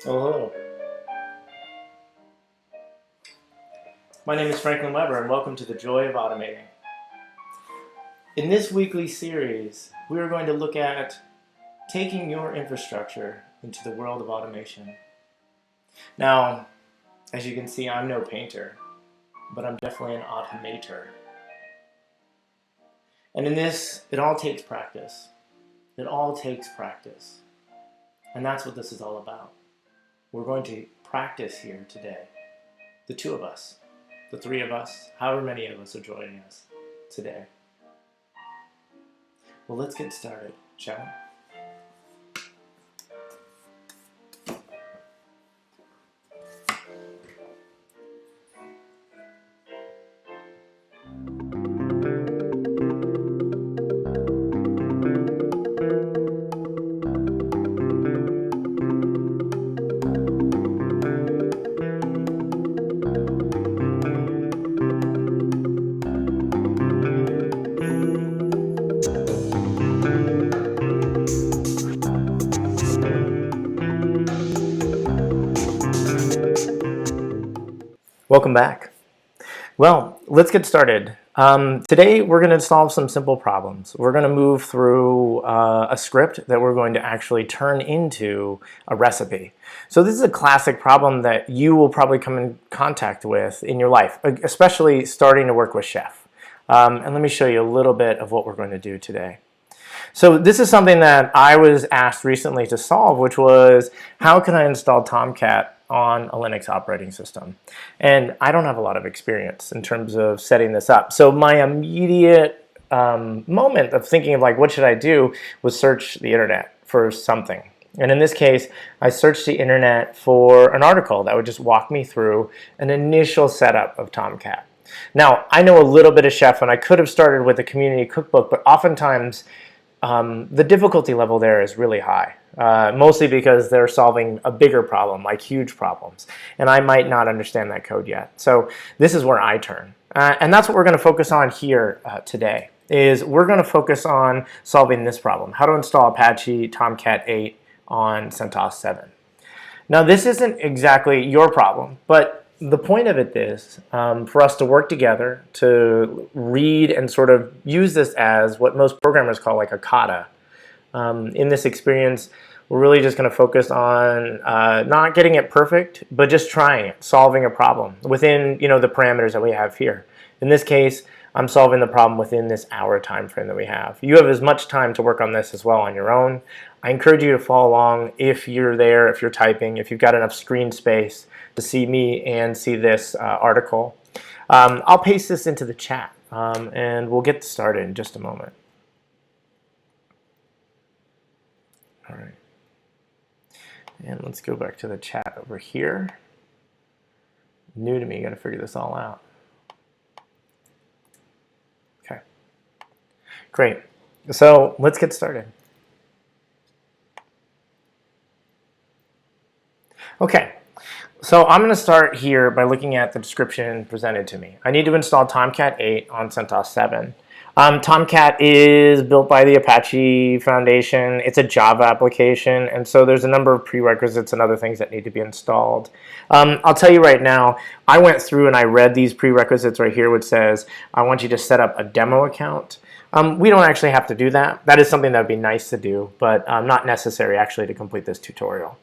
Hello. My name is Franklin Weber, and welcome to The Joy of Automating. In this weekly series, we are going to look at taking your infrastructure into the world of automation. Now, as you can see, I'm no painter, but I'm definitely an automator. And in this, it all takes practice. It all takes practice. And that's what this is all about. We're going to practice here today. The two of us. The three of us, however many of us are joining us today. Well, let's get started, shall we? Welcome back. Well, let's get started. Today we're going to solve some simple problems. We're going to move through a script that we're going to actually turn into a recipe. So this is a classic problem that you will probably come in contact with in your life, especially starting to work with Chef. And let me show you a little bit of what we're going to do today. So this is something that I was asked recently to solve, which was how can I install Tomcat on a Linux operating system? And I don't have a lot of experience in terms of setting this up. So my immediate moment of thinking of like, what should I do, was search the internet for something. And in this case, I searched the internet for an article that would just walk me through an initial setup of Tomcat. Now, I know a little bit of Chef, and I could have started with a community cookbook, but oftentimes the difficulty level there is really high, mostly because they're solving a bigger problem, like huge problems, and I might not understand that code yet. So this is where I turn, and that's what we're going to focus on here today. Is we're going to focus on solving this problem: how to install Apache Tomcat 8 on CentOS 7. Now, this isn't exactly your problem, but the point of it is for us to work together to read and sort of use this as what most programmers call like a kata. In this experience, we're really just going to focus on not getting it perfect, but just trying it, solving a problem within the parameters that we have here. In this case, I'm solving the problem within this hour time frame that we have. You have as much time to work on this as well on your own. I encourage you to follow along if you're there, if you're typing, if you've got enough screen space to see me and see this article. I'll paste this into the chat, and we'll get started in just a moment. All right. And let's go back to the chat over here. New to me, got to figure this all out. Okay. Great. So let's get started. Okay. So I'm going to start here by looking at the description presented to me. I need to install Tomcat 8 on CentOS 7. Tomcat is built by the Apache Foundation. It's a Java application, and so there's a number of prerequisites and other things that need to be installed. I'll tell you right now, I went through and I read these prerequisites right here, which says, I want you to set up a demo account. We don't actually have to do that. That is something that would be nice to do, but not necessary actually to complete this tutorial.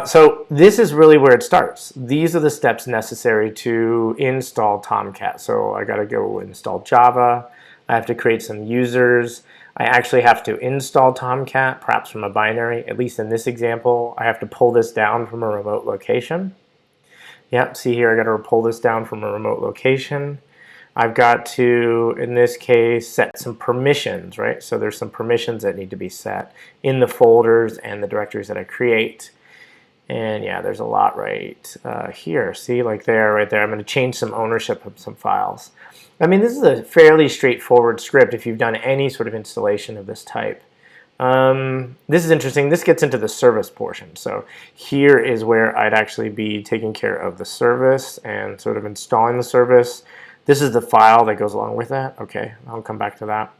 So this is really where it starts. These are the steps necessary to install Tomcat. So I got to go install Java. I have to create some users. I actually have to install Tomcat, perhaps from a binary. At least in this example, I have to pull this down from a remote location. Yep, see here, I got to pull this down from a remote location. I've got to, in this case, set some permissions, right? So there's some permissions that need to be set in the folders and the directories that I create. And yeah, there's a lot right here. See, like there, right there. I'm going to change some ownership of some files. I mean, this is a fairly straightforward script if you've done any sort of installation of this type. This is interesting. This gets into the service portion. So here is where I'd actually be taking care of the service and sort of installing the service. This is the file that goes along with that. Okay, I'll come back to that.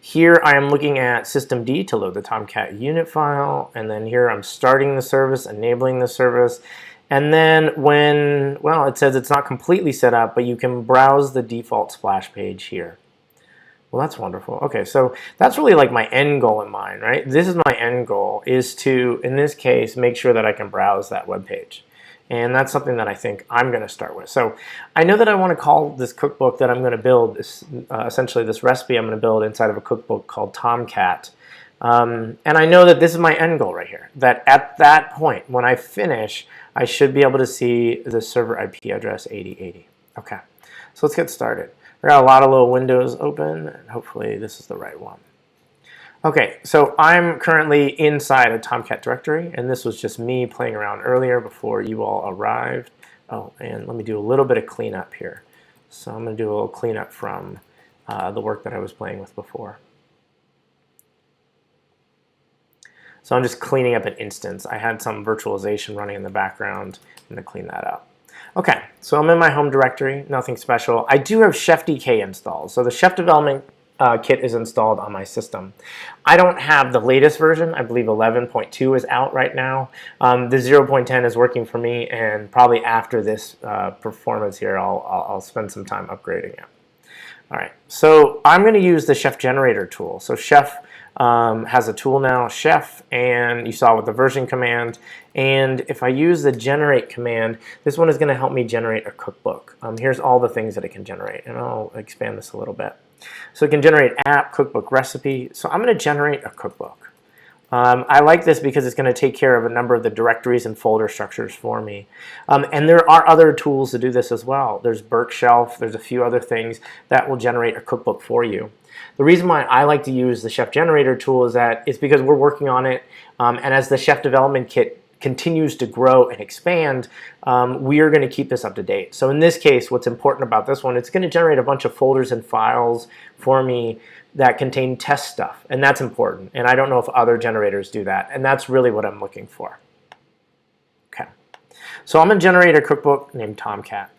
Here I am looking at systemd to load the Tomcat unit file, and then here I'm starting the service, enabling the service, and then when, well, it says it's not completely set up, but you can browse the default splash page here. Well, that's wonderful. Okay, so that's really like my end goal in mind, right? This is my end goal, is to, in this case, make sure that I can browse that web page. And that's something that I think I'm going to start with. So I know that I want to call this cookbook that I'm going to build, this, essentially this recipe I'm going to build inside of a cookbook called Tomcat. And I know that this is my end goal right here, that at that point, when I finish, I should be able to see the server IP address 8080. Okay, so let's get started. We got a lot of little windows open, and hopefully this is the right one. Okay, so I'm currently inside a Tomcat directory, and this was just me playing around earlier before you all arrived. Oh, and let me do a little bit of cleanup here. So I'm going to do a little cleanup from the work that I was playing with before. So I'm just cleaning up an instance. I had some virtualization running in the background. I'm going to clean that up. Okay, so I'm in my home directory, nothing special. I do have ChefDK installed. So the Chef development kit is installed on my system. I don't have the latest version. I believe 11.2 is out right now. The 0.10 is working for me, and probably after this performance here, I'll spend some time upgrading it. All right, so I'm going to use the Chef generator tool. So Chef has a tool now, Chef, and you saw with the version command. And if I use the generate command, this one is going to help me generate a cookbook. Here's all the things that it can generate, and I'll expand this a little bit. So it can generate app, cookbook, recipe. So I'm going to generate a cookbook. I like this because it's going to take care of a number of the directories and folder structures for me. And there are other tools to do this as well. There's Burkshelf, there's a few other things that will generate a cookbook for you. The reason why I like to use the Chef Generator tool is that it's because we're working on it, and as the Chef Development Kit continues to grow and expand, we are going to keep this up to date. So in this case, what's important about this one, it's going to generate a bunch of folders and files for me that contain test stuff, and that's important. And I don't know if other generators do that, and that's really what I'm looking for. Okay, so I'm going to generate a cookbook named Tomcat.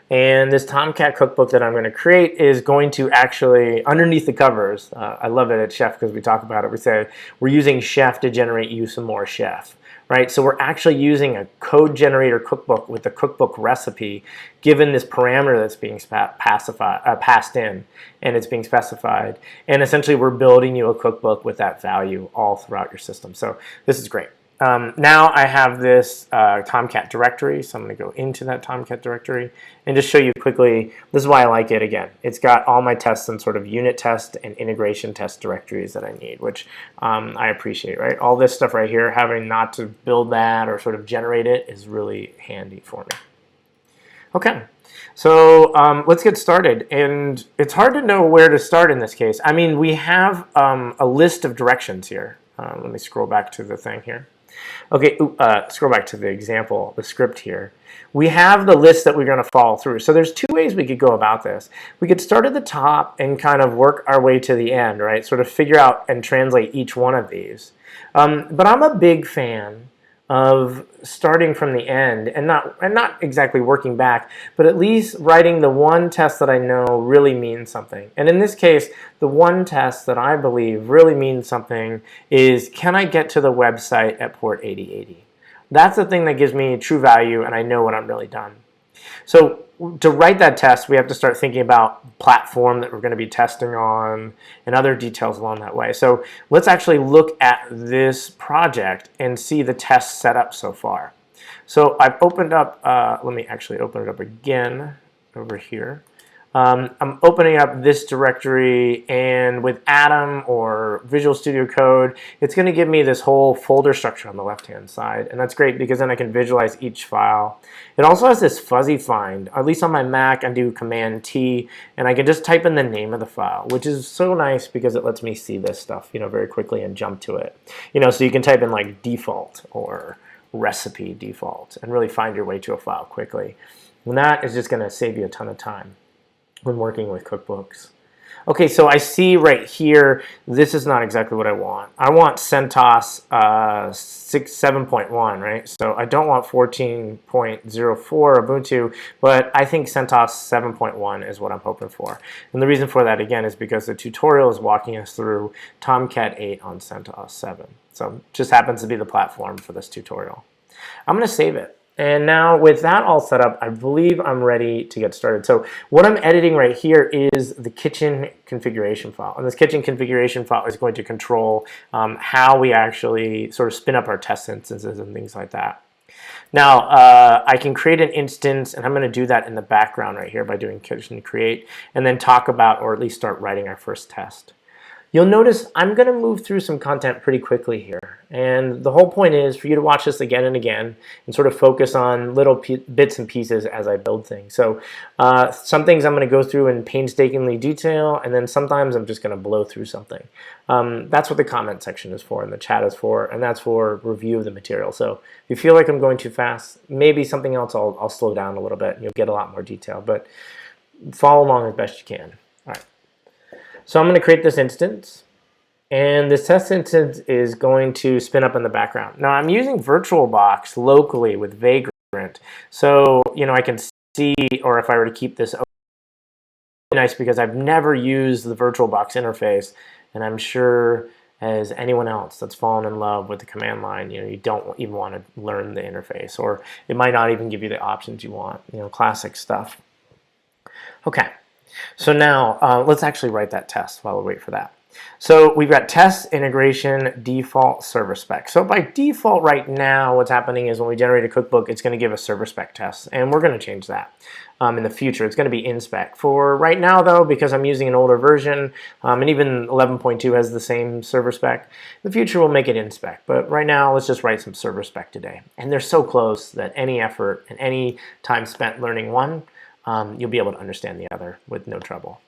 And this Tomcat cookbook that I'm going to create is going to actually, underneath the covers, I love it at Chef because we talk about it, we say we're using Chef to generate you some more Chef, right? So we're actually using a code generator cookbook with the cookbook recipe given this parameter that's being passed in, and it's being specified. And essentially we're building you a cookbook with that value all throughout your system. So this is great. Now I have this Tomcat directory, so I'm going to go into that Tomcat directory and just show you quickly. This is why I like it again. It's got all my tests and sort of unit test and integration test directories that I need, which I appreciate, right? All this stuff right here, having not to build that or sort of generate it is really handy for me. Okay, so let's get started. And it's hard to know where to start in this case. I mean, we have a list of directions here. Let me scroll back to the thing here. Okay, scroll back to the example, the script here. We have the list that we're going to follow through. So there's two ways we could go about this. We could start at the top and kind of work our way to the end, right? Sort of figure out and translate each one of these. But I'm a big fan of starting from the end and not exactly working back, but at least writing the one test that I know really means something. And in this case, the one test that I believe really means something is, can I get to the website at port 8080? That's the thing that gives me true value, and I know when I'm really done. So to write that test, we have to start thinking about platform that we're going to be testing on and other details along that way. So let's actually look at this project and see the test set up so far. So I've opened up, let me actually open it up again over here. I'm opening up this directory, and with Atom or Visual Studio Code, it's going to give me this whole folder structure on the left-hand side, and that's great because then I can visualize each file. It also has this fuzzy find. At least on my Mac, I do Command-T, and I can just type in the name of the file, which is so nice because it lets me see this stuff, very quickly and jump to it. So you can type in like default or recipe default and really find your way to a file quickly. And that is just going to save you a ton of time when working with cookbooks. Okay, so I see right here, this is not exactly what I want. I want CentOS 7.1, right? So I don't want 14.04 Ubuntu, but I think CentOS 7.1 is what I'm hoping for. And the reason for that, again, is because the tutorial is walking us through Tomcat 8 on CentOS 7. So it just happens to be the platform for this tutorial. I'm going to save it. And now with that all set up, I believe I'm ready to get started. So what I'm editing right here is the kitchen configuration file. And this kitchen configuration file is going to control how we actually sort of spin up our test instances and things like that. Now, I can create an instance, and I'm going to do that in the background right here by doing kitchen create, and then talk about, or at least start writing our first test. You'll notice I'm going to move through some content pretty quickly here. And the whole point is for you to watch this again and again and sort of focus on little bits and pieces as I build things. So some things I'm going to go through in painstakingly detail, and then sometimes I'm just going to blow through something. That's what the comment section is for and the chat is for, and that's for review of the material. So if you feel like I'm going too fast, maybe something else I'll slow down a little bit and you'll get a lot more detail. But follow along as best you can. All right. So I'm going to create this instance, and this test instance is going to spin up in the background. Now I'm using VirtualBox locally with Vagrant, so I can see, or if I were to keep this open, nice because I've never used the VirtualBox interface, and I'm sure as anyone else that's fallen in love with the command line, you don't even want to learn the interface, or it might not even give you the options you want, classic stuff. Okay. So now let's actually write that test while we wait for that. So we've got test integration default server spec. So by default right now, what's happening is when we generate a cookbook, it's going to give us server spec tests, and we're going to change that in the future. It's going to be in spec. For right now, though, because I'm using an older version, and even 11.2 has the same server spec, in the future we'll make it in spec. But right now, let's just write some server spec today. And they're so close that any effort and any time spent learning one, you'll be able to understand the other with no trouble.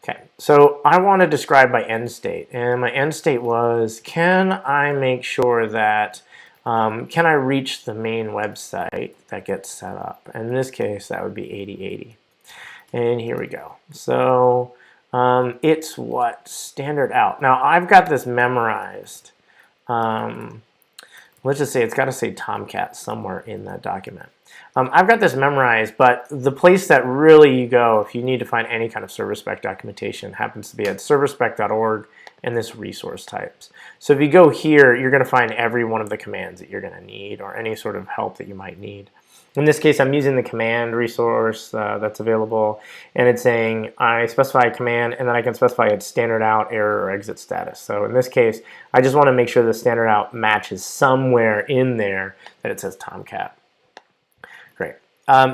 Okay, so I want to describe my end state, and my end state was, can I make sure that, can I reach the main website that gets set up? And in this case, that would be 8080. And here we go. So it's what? Standard out. Now I've got this memorized. Let's just say it's got to say Tomcat somewhere in that document. I've got this memorized, but the place that really you go if you need to find any kind of server spec documentation happens to be at serverspec.org and this resource types. So if you go here, you're going to find every one of the commands that you're going to need or any sort of help that you might need. In this case, I'm using the command resource that's available, and it's saying I specify a command, and then I can specify its standard out, error, or exit status. So in this case, I just want to make sure the standard out matches somewhere in there that it says Tomcat. Great.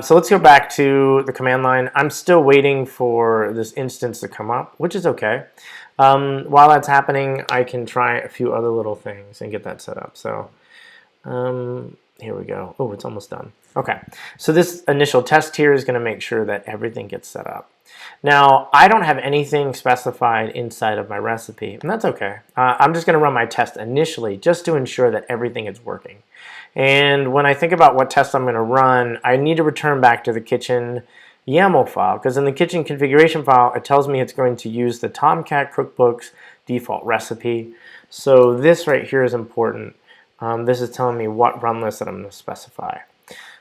So let's go back to the command line. I'm still waiting for this instance to come up, which is okay. While that's happening, I can try a few other little things and get that set up. So here we go. Oh, it's almost done. Okay, so this initial test here is going to make sure that everything gets set up. Now, I don't have anything specified inside of my recipe, and that's okay. I'm just going to run my test initially just to ensure that everything is working. And when I think about what test I'm going to run, I need to return back to the kitchen YAML file, because in the kitchen configuration file, it tells me it's going to use the Tomcat Cookbook's default recipe. So this right here is important. This is telling me what run list that I'm going to specify.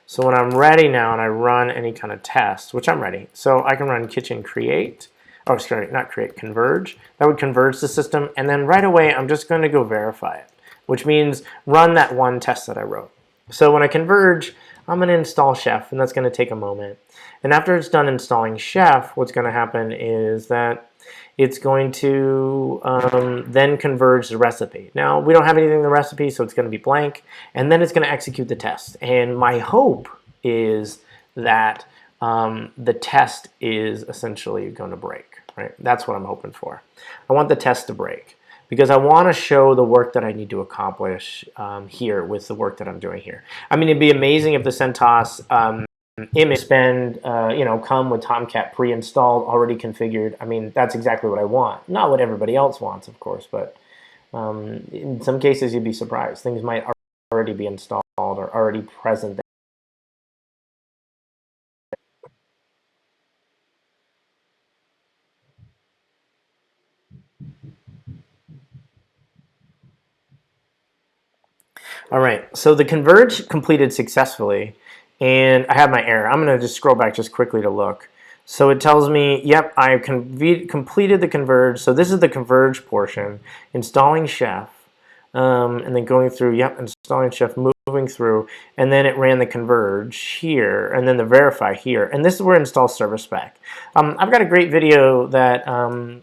So when I'm ready now and I run any kind of test, which I'm ready, so I can run kitchen create, oh sorry, not create, converge. That would converge the system, and then right away I'm just going to go verify it, which means run that one test that I wrote. So when I converge, I'm going to install Chef, and that's going to take a moment. And after it's done installing Chef, what's going to happen is that it's going to then converge the recipe. Now, we don't have anything in the recipe, so it's going to be blank, and then it's going to execute the test. And my hope is that the test is essentially going to break, right? That's what I'm hoping for. I want the test to break because I want to show the work that I need to accomplish here with the work that I'm doing here. I mean, it'd be amazing if the CentOS image come with Tomcat pre-installed, already configured. I mean, that's exactly what I want. Not what everybody else wants, of course, but in some cases you'd be surprised. Things might already be installed or already present. All right, so the converge completed successfully, and I have my error. I'm going to just scroll back just quickly to look. So it tells me, yep, I completed the converge. So this is the converge portion, installing Chef, and then going through, yep, installing Chef, moving through, and then it ran the converge here, and then the verify here. And this is where install service spec. I've got a great video that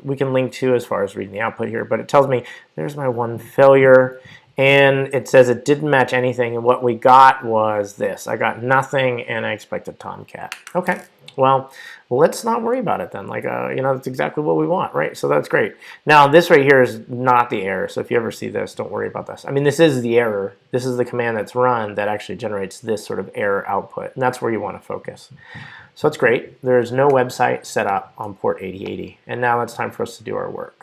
we can link to as far as reading the output here, but it tells me there's my one failure. And it says it didn't match anything, and what we got was this. I got nothing, and I expected Tomcat. Okay, well, let's not worry about it then. Like, that's exactly what we want, right? So that's great. Now, this right here is not the error, so if you ever see this, don't worry about this. I mean, this is the error. This is the command that's run that actually generates this sort of error output, and that's where you want to focus. So that's great. There's no website set up on port 8080, and now it's time for us to do our work.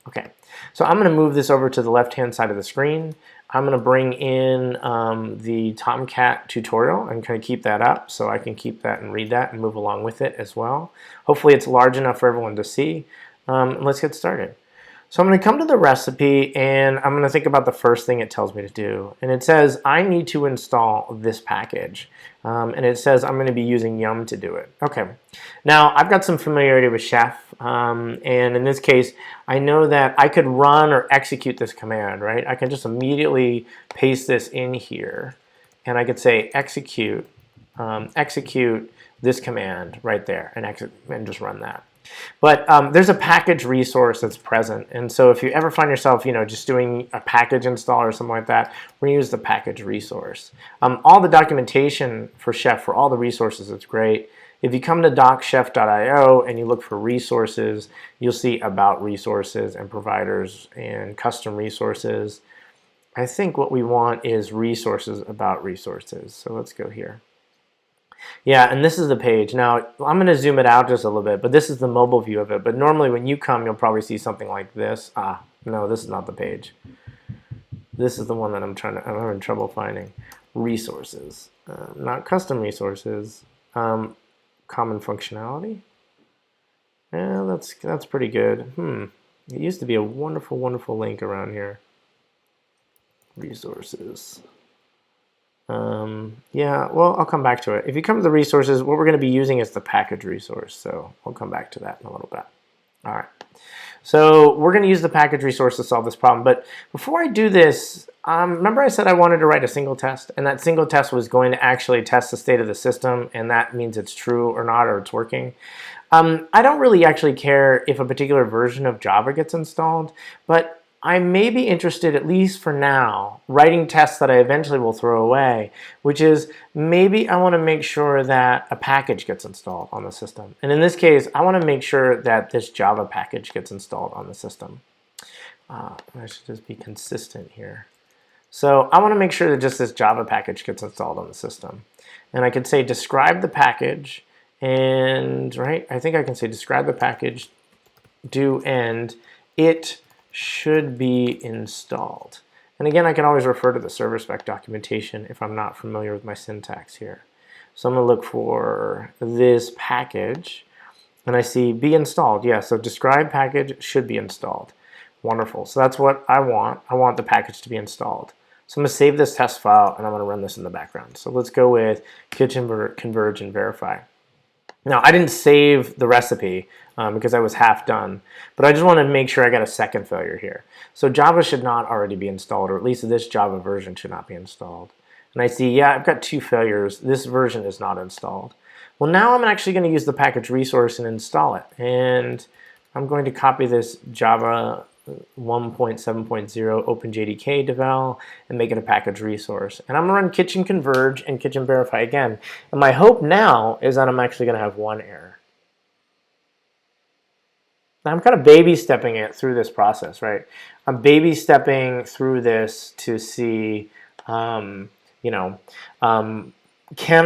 Okay, so I'm going to move this over to the left-hand side of the screen. I'm going to bring in the Tomcat tutorial and kind of keep that up so I can keep that and read that and move along with it as well. Hopefully it's large enough for everyone to see. Let's get started. So I'm going to come to the recipe, and I'm going to think about the first thing it tells me to do. And it says I need to install this package. And it says I'm going to be using Yum to do it. Okay. Now, I've got some familiarity with Chef. And in this case, I know that I could run or execute this command, right? I can just immediately paste this in here. And I could say execute this command right there and just run that. But there's a package resource that's present, and so if you ever find yourself, just doing a package install or something like that, we're going to use the package resource. All the documentation for Chef for all the resources is great. If you come to docchef.io and you look for resources, you'll see about resources and providers and custom resources. I think what we want is resources about resources. So let's go here. Yeah, and this is the page. Now, I'm going to zoom it out just a little bit, but this is the mobile view of it. But normally when you come, you'll probably see something like this. No, this is not the page. This is the one that I'm having trouble finding. Resources, not custom resources. Common functionality. Yeah, that's pretty good. It used to be a wonderful, wonderful link around here. Resources. Yeah, well, I'll come back to it. If you come to the resources, what we're going to be using is the package resource. So we'll come back to that in a little bit. All right. So we're going to use the package resource to solve this problem. But before I do this, remember I said I wanted to write a single test, and that single test was going to actually test the state of the system, and that means it's true or not, or it's working. I don't really actually care if a particular version of Java gets installed, but I may be interested, at least for now, writing tests that I eventually will throw away, which is maybe I want to make sure that a package gets installed on the system. And in this case, I want to make sure that this Java package gets installed on the system. I should just be consistent here. So I want to make sure that just this Java package gets installed on the system. And I could say describe the package, and right, I think I can say describe the package, do end, it should be installed. And again, I can always refer to the service spec documentation if I'm not familiar with my syntax here. So I'm going to look for this package, and I see be installed. Yeah, so describe package should be installed. Wonderful. So that's what I want. I want the package to be installed. So I'm going to save this test file, and I'm going to run this in the background. So let's go with converge and verify. Now, I didn't save the recipe because I was half done, but I just want to make sure I got a second failure here. So Java should not already be installed, or at least this Java version should not be installed. And I see, yeah, I've got 2 failures. This version is not installed. Well, now I'm actually going to use the package resource and install it. And I'm going to copy this Java 1.7.0 OpenJDK devel and make it a package resource. And I'm going to run kitchen converge and kitchen verify again. And my hope now is that I'm actually going to have one error. Now I'm kind of baby stepping it through this process, right? I'm baby stepping through this to see, can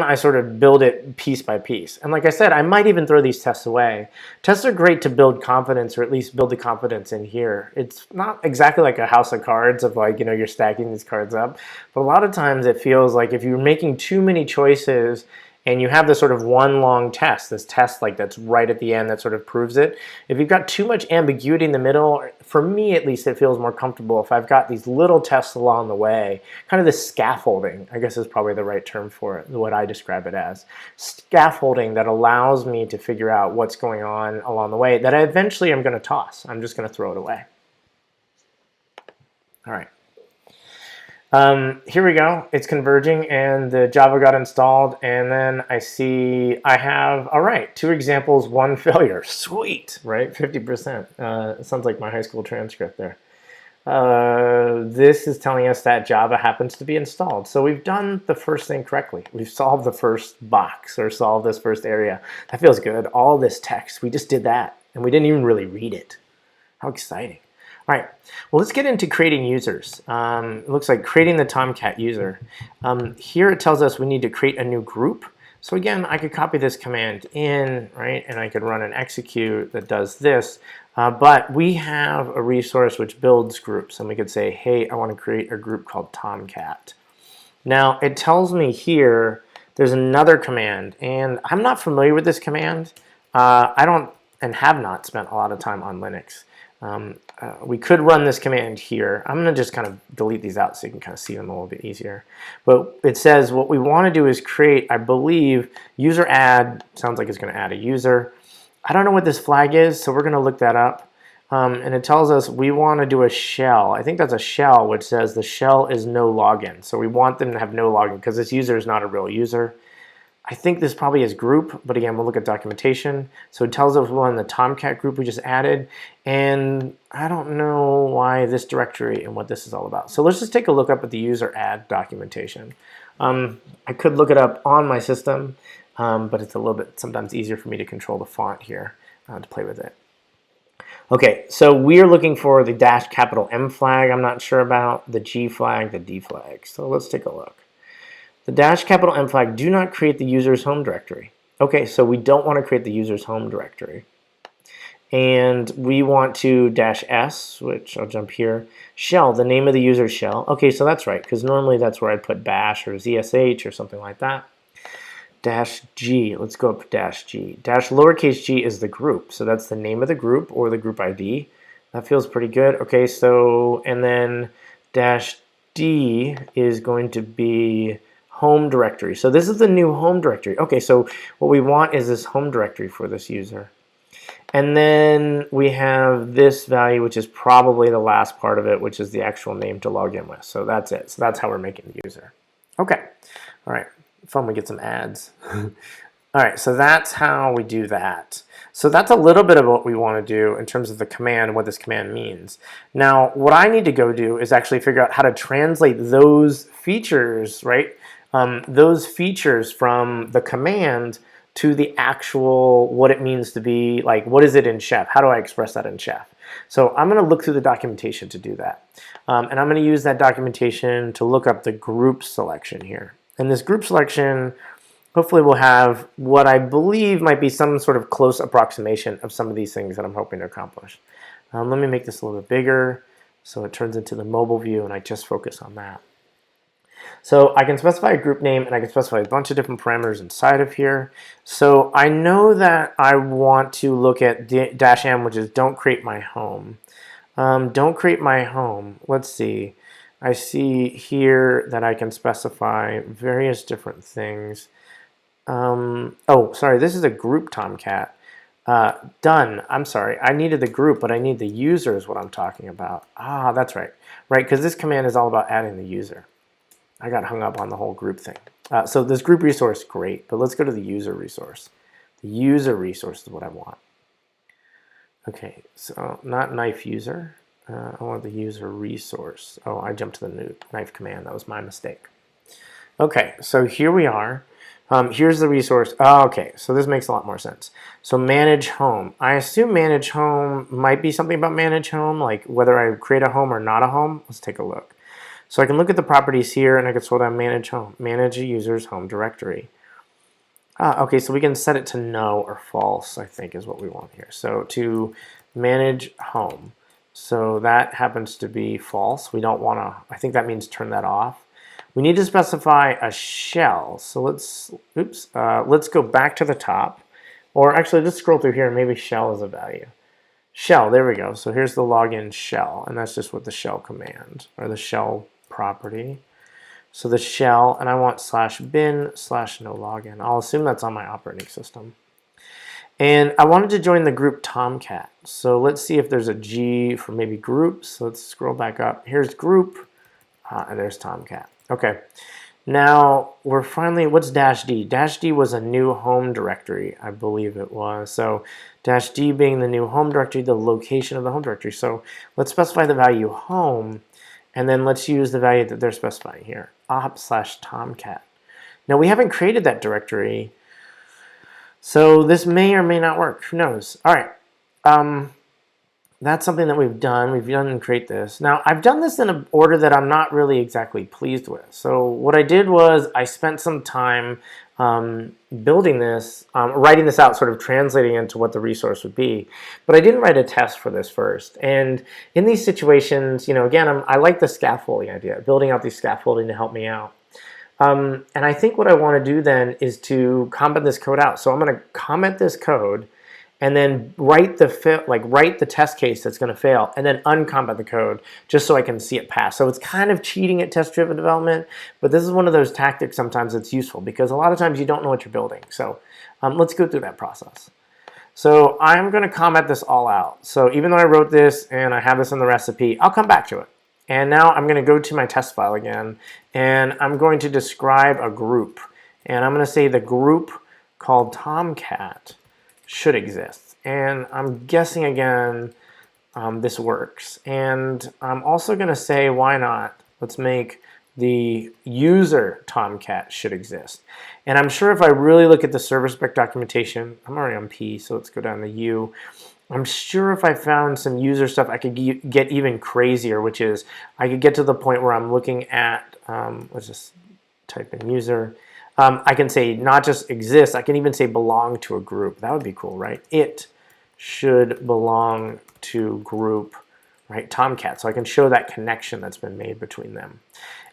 I sort of build it piece by piece? And like I said, I might even throw these tests away. Tests are great to build confidence, or at least build the confidence in here. It's not exactly like a house of cards of like, you're stacking these cards up. But a lot of times it feels like if you're making too many choices and you have this sort of one long test, this test like that's right at the end that sort of proves it. If you've got too much ambiguity in the middle, for me at least, it feels more comfortable if I've got these little tests along the way, kind of this scaffolding, I guess is probably the right term for it, what I describe it as. Scaffolding that allows me to figure out what's going on along the way that I eventually am going to toss. I'm just going to throw it away. All right. Here we go. It's converging and the Java got installed, and then I see I have, all right, 2 examples, 1 failure. Sweet, right? 50%. It sounds like my high school transcript there. This is telling us that Java happens to be installed. So we've done the first thing correctly. We've solved the first box or solved this first area. That feels good. All this text, we just did that, and we didn't even really read it. How exciting. All right, well, let's get into creating users. It looks like creating the Tomcat user. Here it tells us we need to create a new group. So again, I could copy this command in, right, and I could run an execute that does this. But we have a resource which builds groups, and we could say, hey, I want to create a group called Tomcat. Now, it tells me here there's another command, and I'm not familiar with this command. I don't and have not spent a lot of time on Linux. We could run this command here. I'm going to just kind of delete these out so you can kind of see them a little bit easier. But it says what we want to do is create, I believe, user add. Sounds like it's going to add a user. I don't know what this flag is, so we're going to look that up. And it tells us we want to do a shell. I think that's a shell which says the shell is no login. So we want them to have no login because this user is not a real user. I think this probably is group, but again, we'll look at documentation. So it tells us we're in the Tomcat group we just added, and I don't know why this directory and what this is all about. So let's just take a look up at the user add documentation. I could look it up on my system, but it's a little bit sometimes easier for me to control the font here to play with it. Okay, so we are looking for the -M flag I'm not sure about, the G flag, the D flag. So let's take a look. The -M flag, do not create the user's home directory. Okay, so we don't want to create the user's home directory. And we want to -S, which I'll jump here, shell, the name of the user's shell. Okay, so that's right, because normally that's where I'd put bash or ZSH or something like that. -G, let's go up -G. Lowercase g is the group, so that's the name of the group or the group ID. That feels pretty good. Okay, so, and then -D is going to be home directory. So this is the new home directory. Okay, so what we want is this home directory for this user. And then we have this value, which is probably the last part of it, which is the actual name to log in with. So that's it. So that's how we're making the user. Okay, all right, fun we get some ads. All right, so that's how we do that. So that's a little bit of what we want to do in terms of the command and what this command means. Now, what I need to go do is actually figure out how to translate those features, right? Those features from the command to the actual, what it means to be, like, what is it in Chef? How do I express that in Chef? So I'm going to look through the documentation to do that. And I'm going to use that documentation to look up the group selection here. And this group selection hopefully we'll have what I believe might be some sort of close approximation of some of these things that I'm hoping to accomplish. Let me make this a little bit bigger so it turns into the mobile view and I just focus on that. So I can specify a group name and I can specify a bunch of different parameters inside of here. So I know that I want to look at -M, which is don't create my home. Don't create my home. Let's see. I see here that I can specify various different things. Oh, sorry, this is a group Tomcat. Done. I'm sorry, I needed the group, but I need the user is what I'm talking about. Ah, that's right. Right, because this command is all about adding the user. I got hung up on the whole group thing. So this group resource, great, but let's go to the user resource. The user resource is what I want. Okay, so not knife user. I want the user resource. Oh, I jumped to the knife command. That was my mistake. Okay, so here we are. Here's the resource. Oh, okay, so this makes a lot more sense. So manage home. I assume manage home might be something about manage home, like whether I create a home or not a home. Let's take a look. So I can look at the properties here and I can scroll down manage home, manage a user's home directory. Okay, so we can set it to no or false, I think is what we want here. So to manage home. So that happens to be false. We don't want to, I think that means turn that off. We need to specify a shell. So let's go back to the top. Or actually, let's scroll through here and maybe shell is a value. Shell, there we go. So here's the login shell, and that's just with the shell command, or the shell property. So the shell, and I want /bin/no-login. I'll assume that's on my operating system. And I wanted to join the group Tomcat. So let's see if there's a G for maybe groups. So let's scroll back up. Here's group, and there's Tomcat. Okay. Now we're finally, what's -d? -d was a new home directory, I believe it was. So -d being the new home directory, the location of the home directory. So let's specify the value home, and then let's use the value that they're specifying here, op/tomcat. Now we haven't created that directory, so this may or may not work. Who knows? All right. That's something that we've done. We've done and create this. Now, I've done this in an order that I'm not really exactly pleased with. So what I did was I spent some time building this, writing this out, sort of translating into what the resource would be. But I didn't write a test for this first. And in these situations, again, I like the scaffolding idea, building out these scaffolding to help me out. And I think what I want to do then is to comment this code out. So I'm going to comment this code, and then write the test case that's going to fail, and then uncomment the code just so I can see it pass. So it's kind of cheating at test-driven development, but this is one of those tactics sometimes that's useful because a lot of times you don't know what you're building. So let's go through that process. So I'm going to comment this all out. So even though I wrote this and I have this in the recipe, I'll come back to it. And now I'm going to go to my test file again, and I'm going to describe a group. And I'm going to say the group called Tomcat should exist. And I'm guessing again this works. And I'm also going to say, why not? Let's make the user Tomcat should exist. And I'm sure if I really look at the server spec documentation, I'm already on P, so let's go down to U. I'm sure if I found some user stuff, I could get even crazier, which is I could get to the point where I'm looking at, let's just type in user. I can say not just exist, I can even say belong to a group. That would be cool, right? It should belong to group, right? Tomcat. So I can show that connection that's been made between them.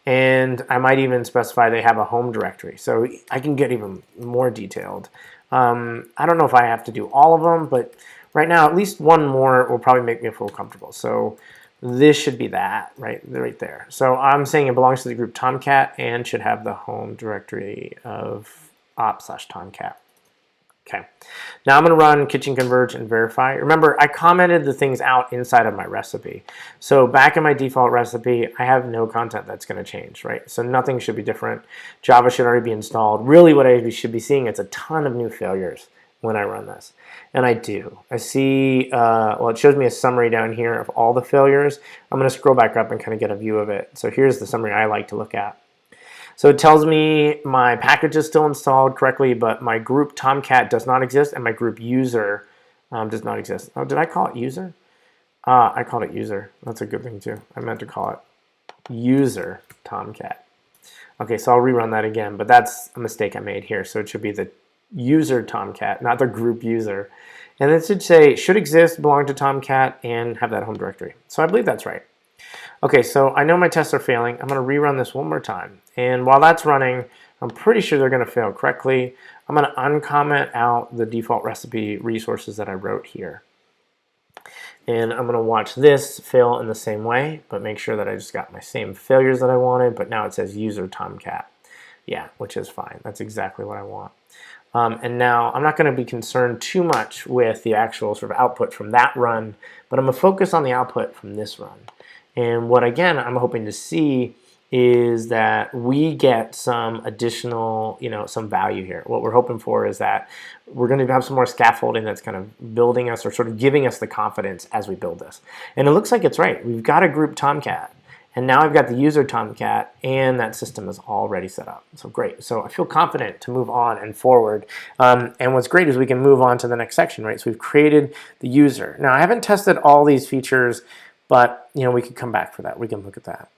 And I might even specify they have a home directory. So I can get even more detailed. I don't know if I have to do all of them, but right now at least one more will probably make me feel comfortable. So this should be that, right there. So I'm saying it belongs to the group Tomcat and should have the home directory of op/tomcat. Okay, now I'm going to run kitchen converge and verify. Remember, I commented the things out inside of my recipe. So back in my default recipe, I have no content that's going to change, right? So nothing should be different. Java should already be installed. Really what I should be seeing is a ton of new failures when I run this. And I do. I see, well, it shows me a summary down here of all the failures. I'm going to scroll back up and kind of get a view of it. So here's the summary I like to look at. So it tells me my package is still installed correctly, but my group Tomcat does not exist, and my group user does not exist. Oh, did I call it user? I called it user. That's a good thing too. I meant to call it user Tomcat. Okay, so I'll rerun that again, but that's a mistake I made here. So it should be the user Tomcat, not the group user. And it should say should exist, belong to Tomcat, and have that home directory. So I believe that's right. Okay, so I know my tests are failing. I'm going to rerun this one more time. And while that's running, I'm pretty sure they're going to fail correctly. I'm going to uncomment out the default recipe resources that I wrote here. And I'm going to watch this fail in the same way, but make sure that I just got my same failures that I wanted, but now it says user Tomcat. Yeah, which is fine. That's exactly what I want. And now I'm not going to be concerned too much with the actual sort of output from that run, but I'm going to focus on the output from this run. And what, again, I'm hoping to see is that we get some additional, some value here. What we're hoping for is that we're going to have some more scaffolding that's kind of building us or sort of giving us the confidence as we build this. And it looks like it's right. We've got a group Tomcat. And now I've got the user Tomcat, and that system is already set up. So great. So I feel confident to move on and forward. And what's great is we can move on to the next section, right? So we've created the user. Now I haven't tested all these features, but we could come back for that. We can look at that.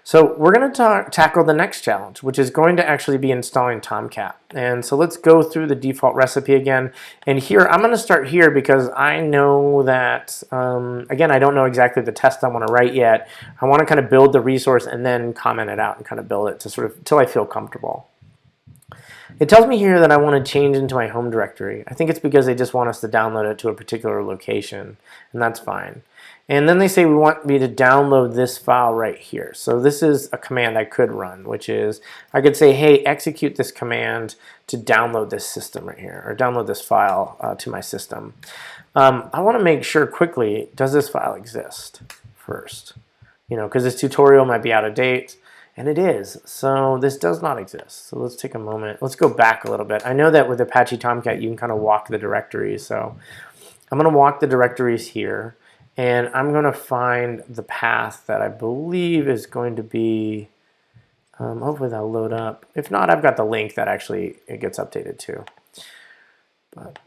So we're going to tackle the next challenge, which is going to actually be installing Tomcat. And so let's go through the default recipe again. And here, I'm going to start here because I know that, again, I don't know exactly the test I want to write yet. I want to kind of build the resource and then comment it out and kind of build it to sort of until I feel comfortable. It tells me here that I want to change into my home directory. I think it's because they just want us to download it to a particular location, and that's fine. And then they say we want me to download this file right here. So this is a command I could run, which is I could say, hey, execute this command to download this system right here, or download this file to my system. I want to make sure quickly, does this file exist first? You know, because this tutorial might be out of date. And it is. So this does not exist. So let's take a moment. Let's go back a little bit. I know that with Apache Tomcat, you can kind of walk the directories. So I'm going to walk the directories here. And I'm going to find the path that I believe is going to be, hopefully that'll load up. If not, I've got the link that actually it gets updated to. But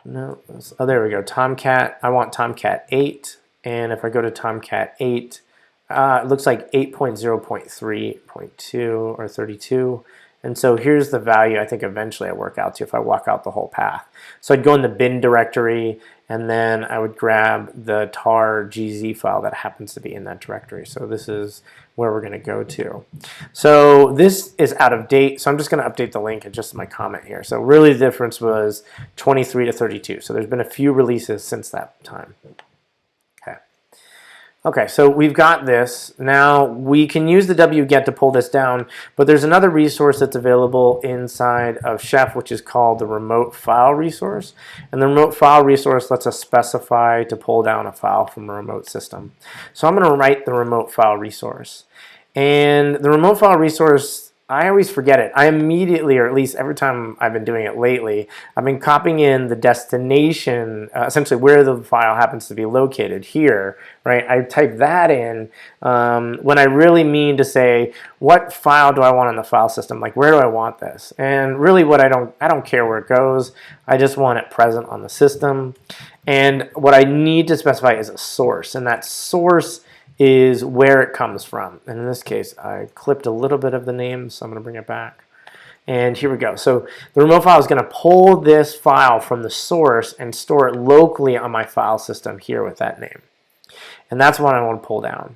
no, oh, there we go. Tomcat. I want Tomcat 8. And if I go to Tomcat 8, it looks like 8.0.3.2 or 32. And so here's the value I think eventually I work out to if I walk out the whole path. So I'd go in the bin directory, and then I would grab the tar gz file that happens to be in that directory. So this is where we're going to go to. So this is out of date, so I'm just going to update the link and just my comment here. So really the difference was 23 to 32. So there's been a few releases since that time. Okay, so we've got this. Now we can use the wget to pull this down, but there's another resource that's available inside of Chef, which is called the remote file resource. And the remote file resource lets us specify to pull down a file from a remote system. So I'm going to write the remote file resource. And the remote file resource, I always forget it. I immediately, or at least every time I've been doing it lately, I've been copying in the destination, essentially where the file happens to be located here, right? I type that in when I really mean to say, what file do I want on the file system? Like, where do I want this? And really what I don't care where it goes. I just want it present on the system. And what I need to specify is a source, and that source is where it comes from. And in this case, I clipped a little bit of the name, so I'm going to bring it back. And here we go. So the remote file is going to pull this file from the source and store it locally on my file system here with that name. And that's what I want to pull down.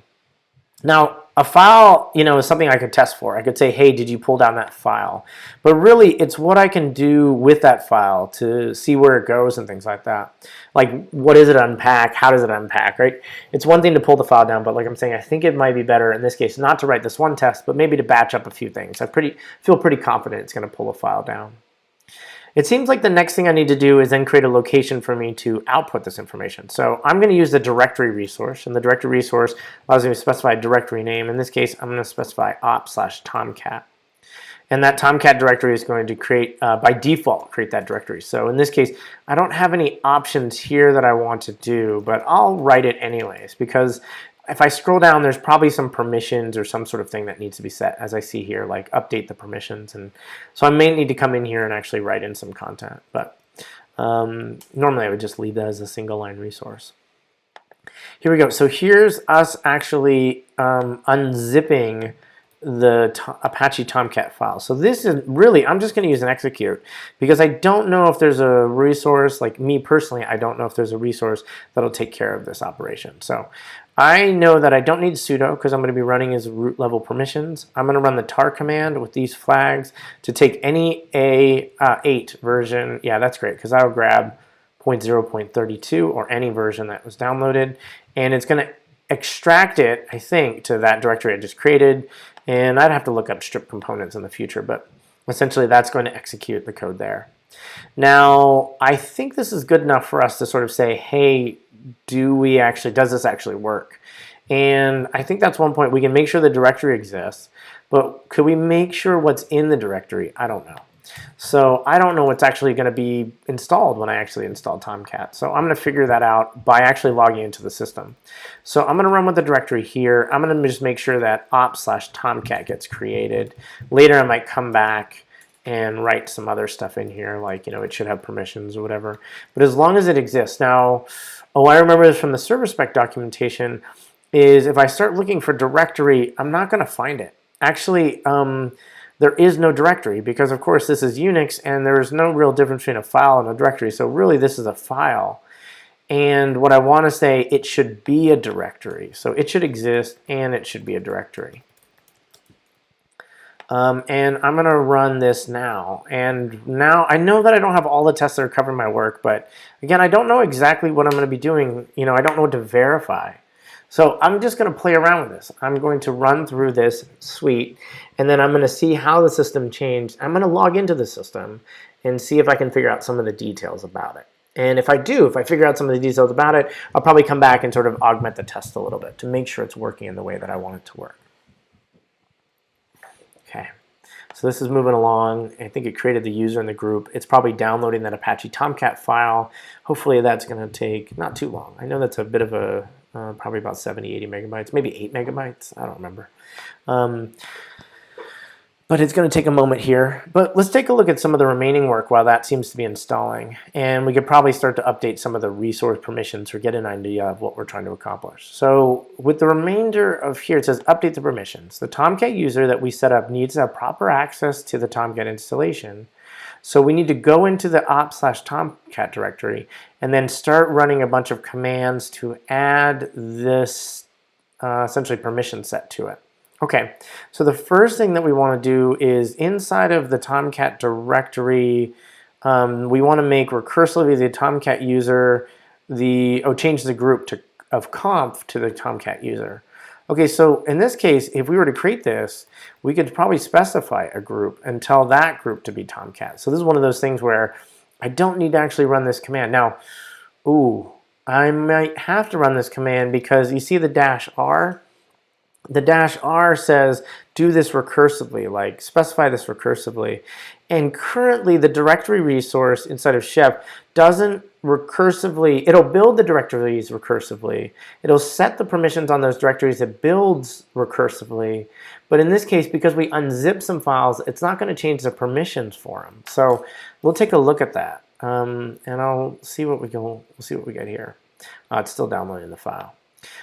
Now, a file, you know, is something I could test for. I could say, hey, did you pull down that file? But really, it's what I can do with that file to see where it goes and things like that. Like, what does it unpack? How does it unpack, right? It's one thing to pull the file down, but like I'm saying, I think it might be better in this case not to write this one test, but maybe to batch up a few things. I feel pretty confident it's going to pull a file down. It seems like the next thing I need to do is then create a location for me to output this information. So I'm going to use the directory resource, and the directory resource allows me to specify a directory name. In this case, I'm going to specify op/tomcat. And that Tomcat directory is going to create, by default, create that directory. So in this case, I don't have any options here that I want to do, but I'll write it anyways, because if I scroll down, there's probably some permissions or some sort of thing that needs to be set, as I see here, like update the permissions. And so I may need to come in here and actually write in some content. But normally I would just leave that as a single line resource. Here we go. So here's us actually unzipping the Apache Tomcat file. So this is really, I'm just going to use an execute because I don't know if there's a resource, like me personally, I don't know if there's a resource that'll take care of this operation. So I know that I don't need sudo because I'm going to be running as root level permissions. I'm going to run the tar command with these flags to take any A8 version. Yeah, that's great because I'll grab 0.0.32 or any version that was downloaded, and it's going to extract it, I think, to that directory I just created. And I'd have to look up strip components in the future, but essentially that's going to execute the code there. Now, I think this is good enough for us to sort of say, hey, does this actually work? And I think that's one point. We can make sure the directory exists, but could we make sure what's in the directory? I don't know. So I don't know what's actually going to be installed when I actually install Tomcat. So I'm going to figure that out by actually logging into the system. So I'm going to run with the directory here. I'm going to just make sure that op/tomcat gets created. Later I might come back and write some other stuff in here, like, you know, it should have permissions or whatever. But as long as it exists. Now, I remember this from the server spec documentation. is if I start looking for directory, I'm not going to find it. Actually, there is no directory because, of course, this is Unix and there's no real difference between a file and a directory. So really, this is a file. And what I want to say, it should be a directory. So it should exist and it should be a directory. And I'm going to run this now. And now I know that I don't have all the tests that are covering my work, but again, I don't know exactly what I'm going to be doing. You know, I don't know what to verify. So I'm just going to play around with this. I'm going to run through this suite, and then I'm going to see how the system changed. I'm going to log into the system and see if I can figure out some of the details about it. And if I figure out some of the details about it, I'll probably come back and sort of augment the test a little bit to make sure it's working in the way that I want it to work. Okay, so this is moving along. I think it created the user in the group. It's probably downloading that Apache Tomcat file. Hopefully that's going to take not too long. I know that's a bit of a, probably about 70, 80 megabytes, maybe 8 megabytes. I don't remember. But it's going to take a moment here. But let's take a look at some of the remaining work while that seems to be installing. And we could probably start to update some of the resource permissions or get an idea of what we're trying to accomplish. So with the remainder of here, it says update the permissions. The Tomcat user that we set up needs to have proper access to the Tomcat installation. So we need to go into the op/tomcat directory and then start running a bunch of commands to add this essentially permission set to it. Okay, so the first thing that we want to do is inside of the Tomcat directory, we want to make recursively the Tomcat user change the group of conf to the Tomcat user. Okay, so in this case, if we were to create this, we could probably specify a group and tell that group to be Tomcat. So this is one of those things where I don't need to actually run this command. Now, I might have to run this command because you see the -r? The -r says do this recursively, like specify this recursively. And currently the directory resource inside of Chef doesn't recursively, it'll build the directories recursively. It'll set the permissions on those directories, it builds recursively. But in this case, because we unzip some files, it's not going to change the permissions for them. So we'll take a look at that. And I'll see what we'll see what we get here. It's still downloading the file.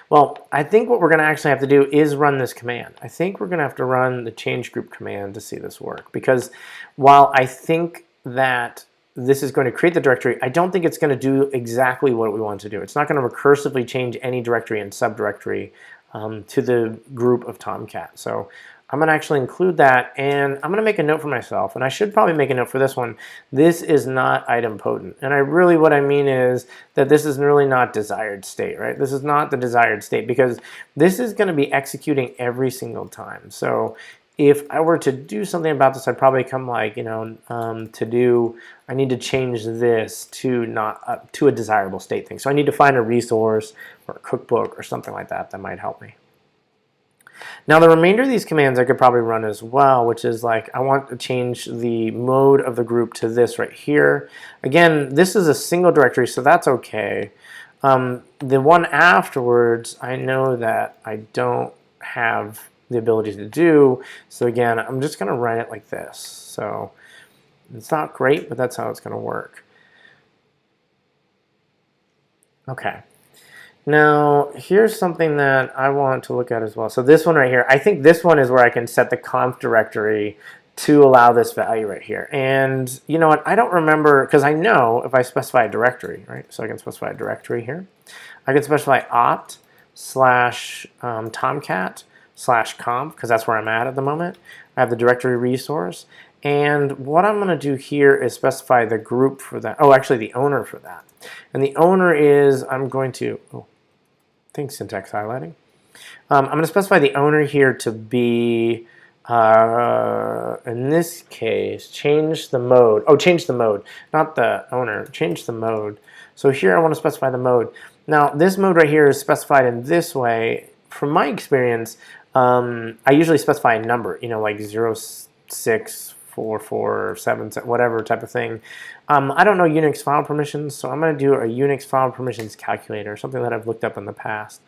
Well, I think what we're going to actually have to do is run this command. I think we're going to have to run the change group command to see this work. Because while I think that this is going to create the directory, I don't think it's going to do exactly what we want to do. It's not going to recursively change any directory and subdirectory to the group of Tomcat. So I'm going to actually include that, and I'm going to make a note for myself, and I should probably make a note for this one. This is not idempotent, and what I mean is that this is really not desired state, right? This is not the desired state because this is going to be executing every single time. So if I were to do something about this, I'd probably come like, I need to change this to to a desirable state thing. So I need to find a resource or a cookbook or something like that that might help me. Now the remainder of these commands I could probably run as well, which is like I want to change the mode of the group to this right here. Again, this is a single directory, so that's okay. The one afterwards, I know that I don't have the ability to do, so again, I'm just going to run it like this. So it's not great, but that's how it's going to work. Okay. Now, here's something that I want to look at as well. So this one right here, I think this one is where I can set the conf directory to allow this value right here. And you know what, I don't remember, because I know if I specify a directory, right? So I can specify a directory here. I can specify opt/tomcat/conf, because that's where I'm at the moment. I have the directory resource. And what I'm going to do here is specify the group for that. Oh, actually the owner for that. And the owner is, I'm going to, syntax highlighting. I'm going to specify the owner here to be, in this case, change the mode. Oh, change the mode, not the owner. Change the mode. So here I want to specify the mode. Now, this mode right here is specified in this way. From my experience, I usually specify a number, like 0, 6, 4, 4, 7, whatever type of thing. I don't know Unix file permissions, so I'm going to do a Unix file permissions calculator, something that I've looked up in the past.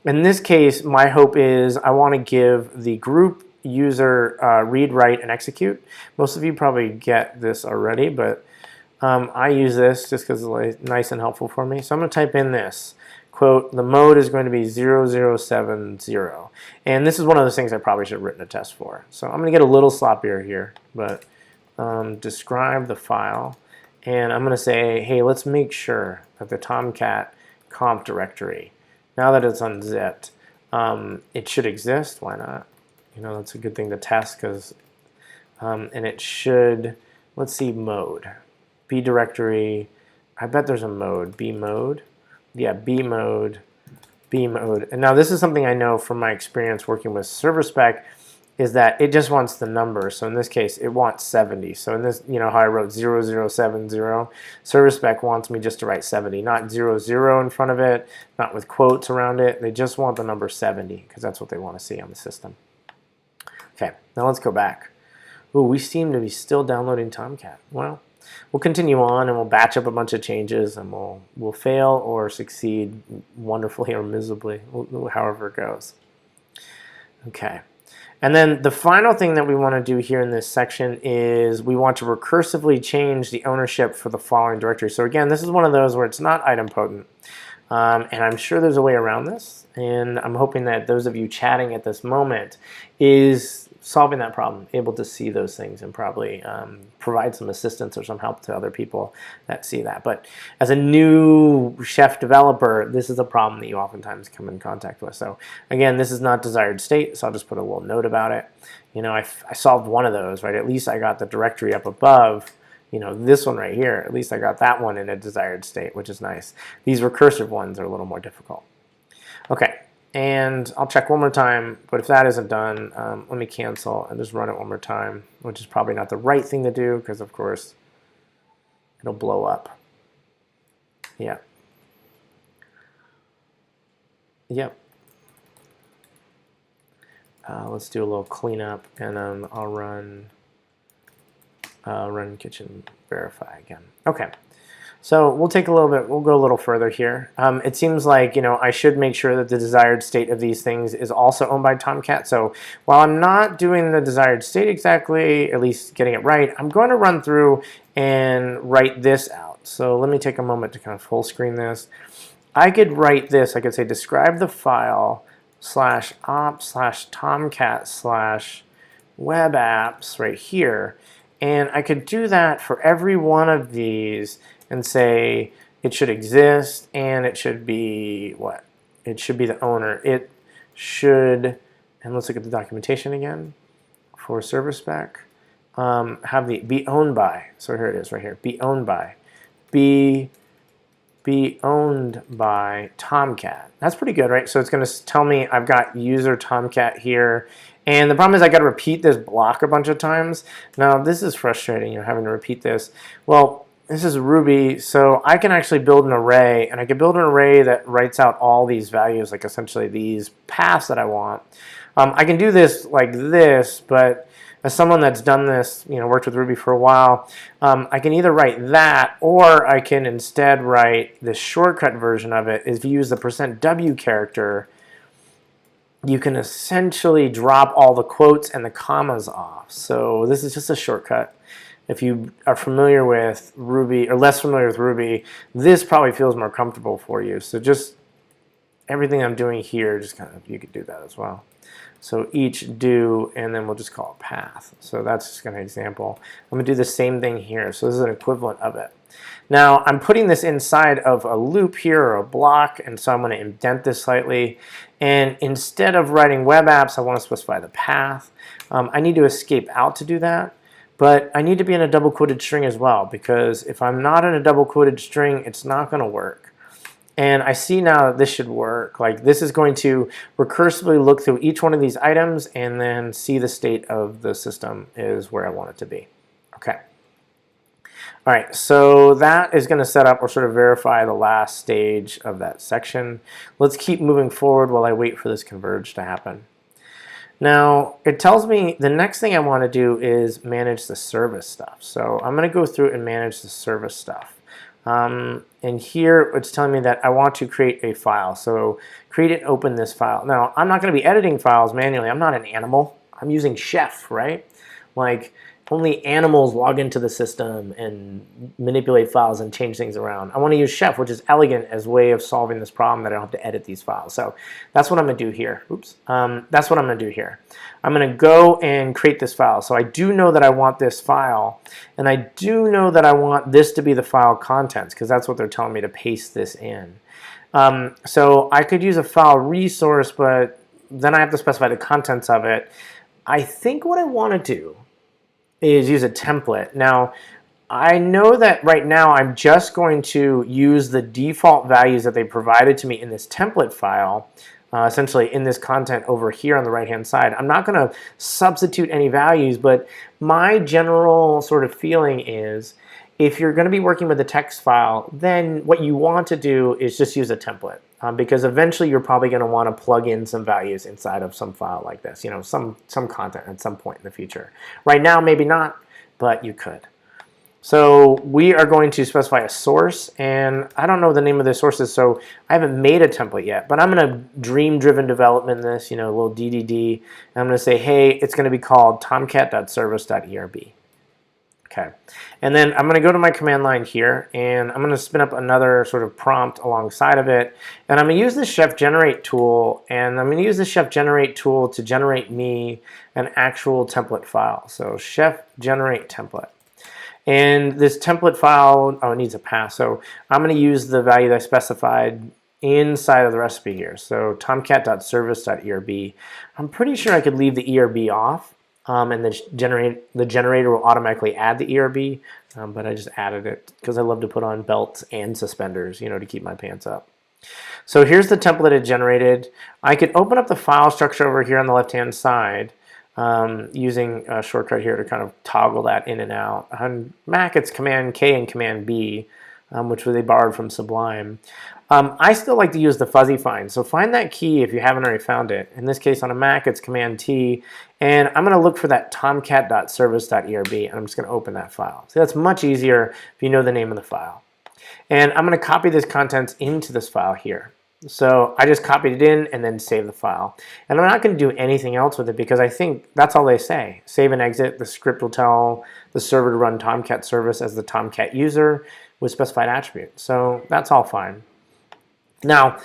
In this case, my hope is I want to give the group user read, write, and execute. Most of you probably get this already, but I use this just because it's nice and helpful for me. So I'm going to type in this, quote, the mode is going to be 0070. And this is one of those things I probably should have written a test for. So I'm going to get a little sloppier here, but describe the file. And I'm going to say, hey, let's make sure that the Tomcat comp directory, now that it's unzipped, it should exist. Why not? You know, that's a good thing to test because, and it should, let's see, mode. B directory, I bet there's a mode, B mode. Yeah, B mode, B mode. And now this is something I know from my experience working with server spec, is that it just wants the number. So in this case, it wants 70. So in this, you know how I wrote 0070, server spec wants me just to write 70, not 00 in front of it, not with quotes around it. They just want the number 70 because that's what they want to see on the system. Okay, now let's go back. Ooh, we seem to be still downloading Tomcat. Well, we'll continue on and we'll batch up a bunch of changes and we'll fail or succeed wonderfully or miserably, however it goes. Okay. And then the final thing that we want to do here in this section is we want to recursively change the ownership for the following directory. So again, this is one of those where it's not idempotent. And I'm sure there's a way around this. And I'm hoping that those of you chatting at this moment is solving that problem, able to see those things and probably provide some assistance or some help to other people that see that. But as a new Chef developer, this is a problem that you oftentimes come in contact with. So again, this is not desired state, so I'll just put a little note about it. You know, I solved one of those, right? At least I got the directory up above. You know, this one right here, at least I got that one in a desired state, which is nice. These recursive ones are a little more difficult. Okay. And I'll check one more time, but if that isn't done, let me cancel and just run it one more time, which is probably not the right thing to do because, of course, it'll blow up. Yeah. Yep. Let's do a little cleanup, and then I'll run kitchen verify again. Okay. So we'll take a little bit, we'll go a little further here. It seems like, you know, I should make sure that the desired state of these things is also owned by Tomcat. So while I'm not doing the desired state exactly, at least getting it right, I'm going to run through and write this out. So let me take a moment to kind of full screen this. I could write this, I could say describe the file /op/tomcat/web apps right here. And I could do that for every one of these and say it should exist and it should be what? It should be the owner. It should, and let's look at the documentation again for server spec, have the be owned by. So here it is right here, be owned by. Be owned by Tomcat. That's pretty good, right? So it's going to tell me I've got user Tomcat here. And the problem is I got to repeat this block a bunch of times. Now this is frustrating, you know, having to repeat this. Well, this is Ruby, so I can actually build an array, and I can build an array that writes out all these values, like essentially these paths that I want. I can do this like this, but as someone that's done this, you know, worked with Ruby for a while, I can either write that, or I can instead write the shortcut version of it. If you use the %w character, you can essentially drop all the quotes and the commas off. So this is just a shortcut. If you are familiar with Ruby or less familiar with Ruby, this probably feels more comfortable for you. So just everything I'm doing here, just kind of, you could do that as well. So each do, and then we'll just call it path. So that's just an example. I'm going to do the same thing here. So this is an equivalent of it. Now I'm putting this inside of a loop here or a block, and so I'm going to indent this slightly. And instead of writing web apps, I want to specify the path. I need to escape out to do that. But I need to be in a double quoted string as well, because if I'm not in a double quoted string, it's not going to work. And I see now that this should work. Like this is going to recursively look through each one of these items and then see the state of the system is where I want it to be. Okay. All right, so that is going to set up or sort of verify the last stage of that section. Let's keep moving forward while I wait for this converge to happen. Now, it tells me the next thing I want to do is manage the service stuff. So I'm going to go through and manage the service stuff. And here it's telling me that I want to create a file. So create and open this file. Now, I'm not going to be editing files manually. I'm not an animal. I'm using Chef, right? Like, only animals log into the system and manipulate files and change things around. I want to use chef, which is elegant as a way of solving this problem that I don't have to edit these files. So that's what I'm going to do here. Oops. That's what I'm going to do here. I'm going to go and create this file. So I do know that I want this file, and I do know that I want this to be the file contents, because that's what they're telling me to paste this in. So I could use a file resource, but then I have to specify the contents of it. I think what I want to do is use a template. Now, I know that right now I'm just going to use the default values that they provided to me in this template file, essentially in this content over here on the right-hand side. I'm not going to substitute any values, but my general sort of feeling is if you're going to be working with a text file, then what you want to do is just use a template. Because eventually you're probably going to want to plug in some values inside of some file like this, you know, some content at some point in the future. Right now, maybe not, but you could. So we are going to specify a source, and I don't know the name of the sources, so I haven't made a template yet, but I'm going to dream-driven development this, you know, a little DDD, and I'm going to say, hey, it's going to be called tomcat.service.erb. Okay, and then I'm going to go to my command line here, and I'm going to spin up another sort of prompt alongside of it, and I'm going to use the chef generate tool, and I'm going to use the chef generate tool to generate me an actual template file. So chef generate template. And this template file, oh, it needs a path, so I'm going to use the value that I specified inside of the recipe here. So tomcat.service.erb. I'm pretty sure I could leave the ERB off, and the generator will automatically add the ERB, but I just added it because I love to put on belts and suspenders, you know, to keep my pants up. So here's the template it generated. I could open up the file structure over here on the left-hand side, using a shortcut here to kind of toggle that in and out. On Mac, it's Command K and Command B, which they borrowed from Sublime. I still like to use the fuzzy find, so find that key if you haven't already found it. In this case, on a Mac, it's Command T, and I'm going to look for that tomcat.service.erb, and I'm just going to open that file. So that's much easier if you know the name of the file. And I'm going to copy this contents into this file here. So I just copied it in and then save the file. And I'm not going to do anything else with it because I think that's all they say. Save and exit. The script will tell the server to run Tomcat service as the Tomcat user with specified attribute. So that's all fine. Now,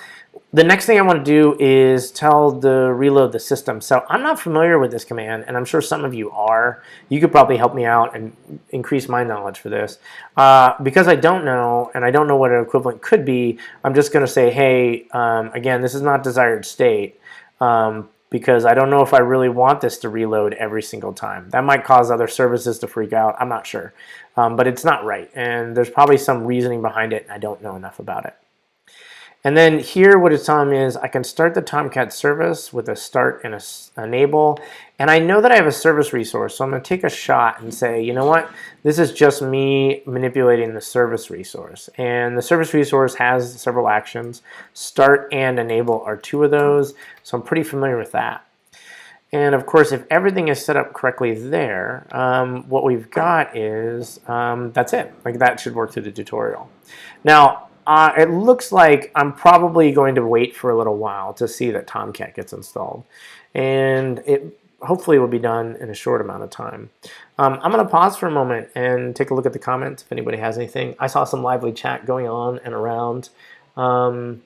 the next thing I want to do is tell the reload the system. So I'm not familiar with this command, and I'm sure some of you are. You could probably help me out and increase my knowledge for this. Because I don't know, and I don't know what an equivalent could be, I'm just going to say, hey, again, this is not desired state, because I don't know if I really want this to reload every single time. That might cause other services to freak out. I'm not sure. But it's not right, and there's probably some reasoning behind it, and I don't know enough about it. And then here what it's telling me is I can start the Tomcat service with a start and a enable. And I know that I have a service resource, so I'm going to take a shot and say, you know what? This is just me manipulating the service resource. And the service resource has several actions. Start and enable are two of those, so I'm pretty familiar with that. And of course, if everything is set up correctly there, what we've got is, that's it. Like that should work through the tutorial. Now, it looks like I'm probably going to wait for a little while to see that Tomcat gets installed. And it hopefully will be done in a short amount of time. I'm going to pause for a moment and take a look at the comments if anybody has anything. I saw some lively chat going on and around. And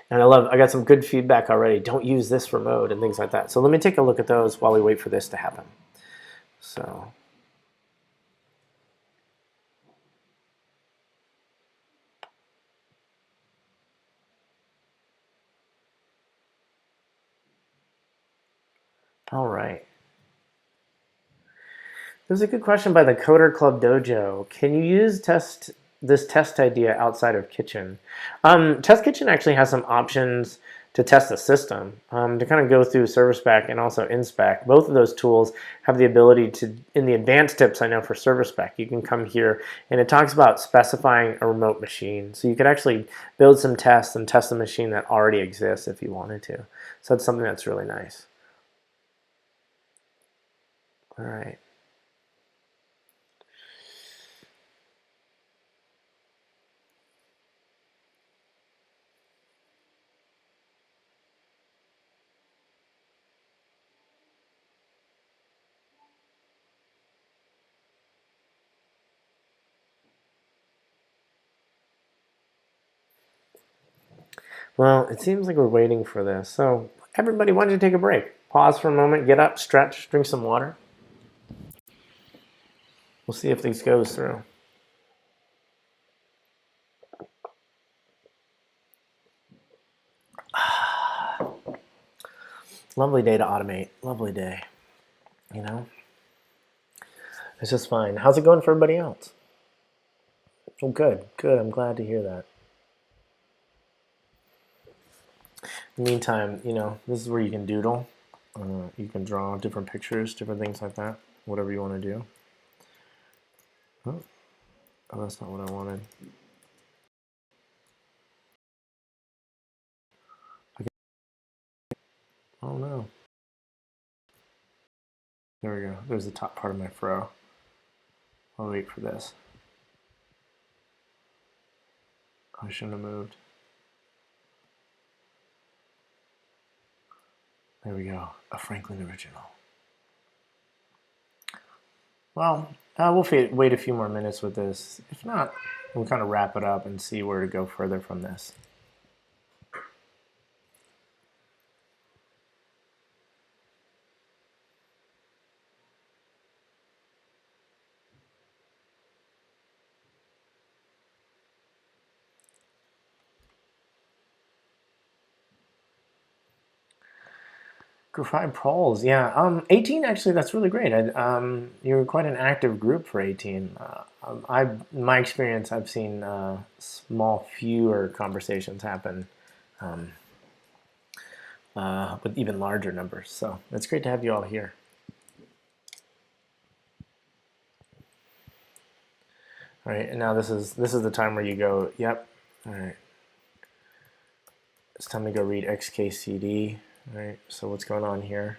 I got some good feedback already. Don't use this for mode and things like that. So let me take a look at those while we wait for this to happen. So. All right. There's a good question by the Coder Club Dojo. Can you use this test idea outside of Kitchen? Test Kitchen actually has some options to test the system, to kind of go through ServerSpec and also InSpec. Both of those tools have the ability to, in the advanced tips I know for ServerSpec, you can come here and it talks about specifying a remote machine. So you could actually build some tests and test the machine that already exists if you wanted to. So that's something that's really nice. All right. Well, it seems like we're waiting for this. So everybody, why don't you take a break? Pause for a moment, get up, stretch, drink some water. We'll see if this goes through. Lovely day to automate. Lovely day. You know? It's just fine. How's it going for everybody else? Oh, good. Good. I'm glad to hear that. In the meantime, you know, this is where you can doodle. You can draw different pictures, different things like that. Whatever you want to do. Oh, that's not what I wanted. Oh, no. There we go. There's the top part of my fro. I'll wait for this. I shouldn't have moved. There we go. A Franklin original. Well, we'll wait a few more minutes with this. If not, we'll kind of wrap it up and see where to go further from this. Group 5 polls, yeah. 18, actually, that's really great. You're quite an active group for 18. In my experience, I've seen fewer conversations happen with even larger numbers. So it's great to have you all here. All right, and now this is the time where you go, yep, all right. It's time to go read XKCD. All right, so what's going on here?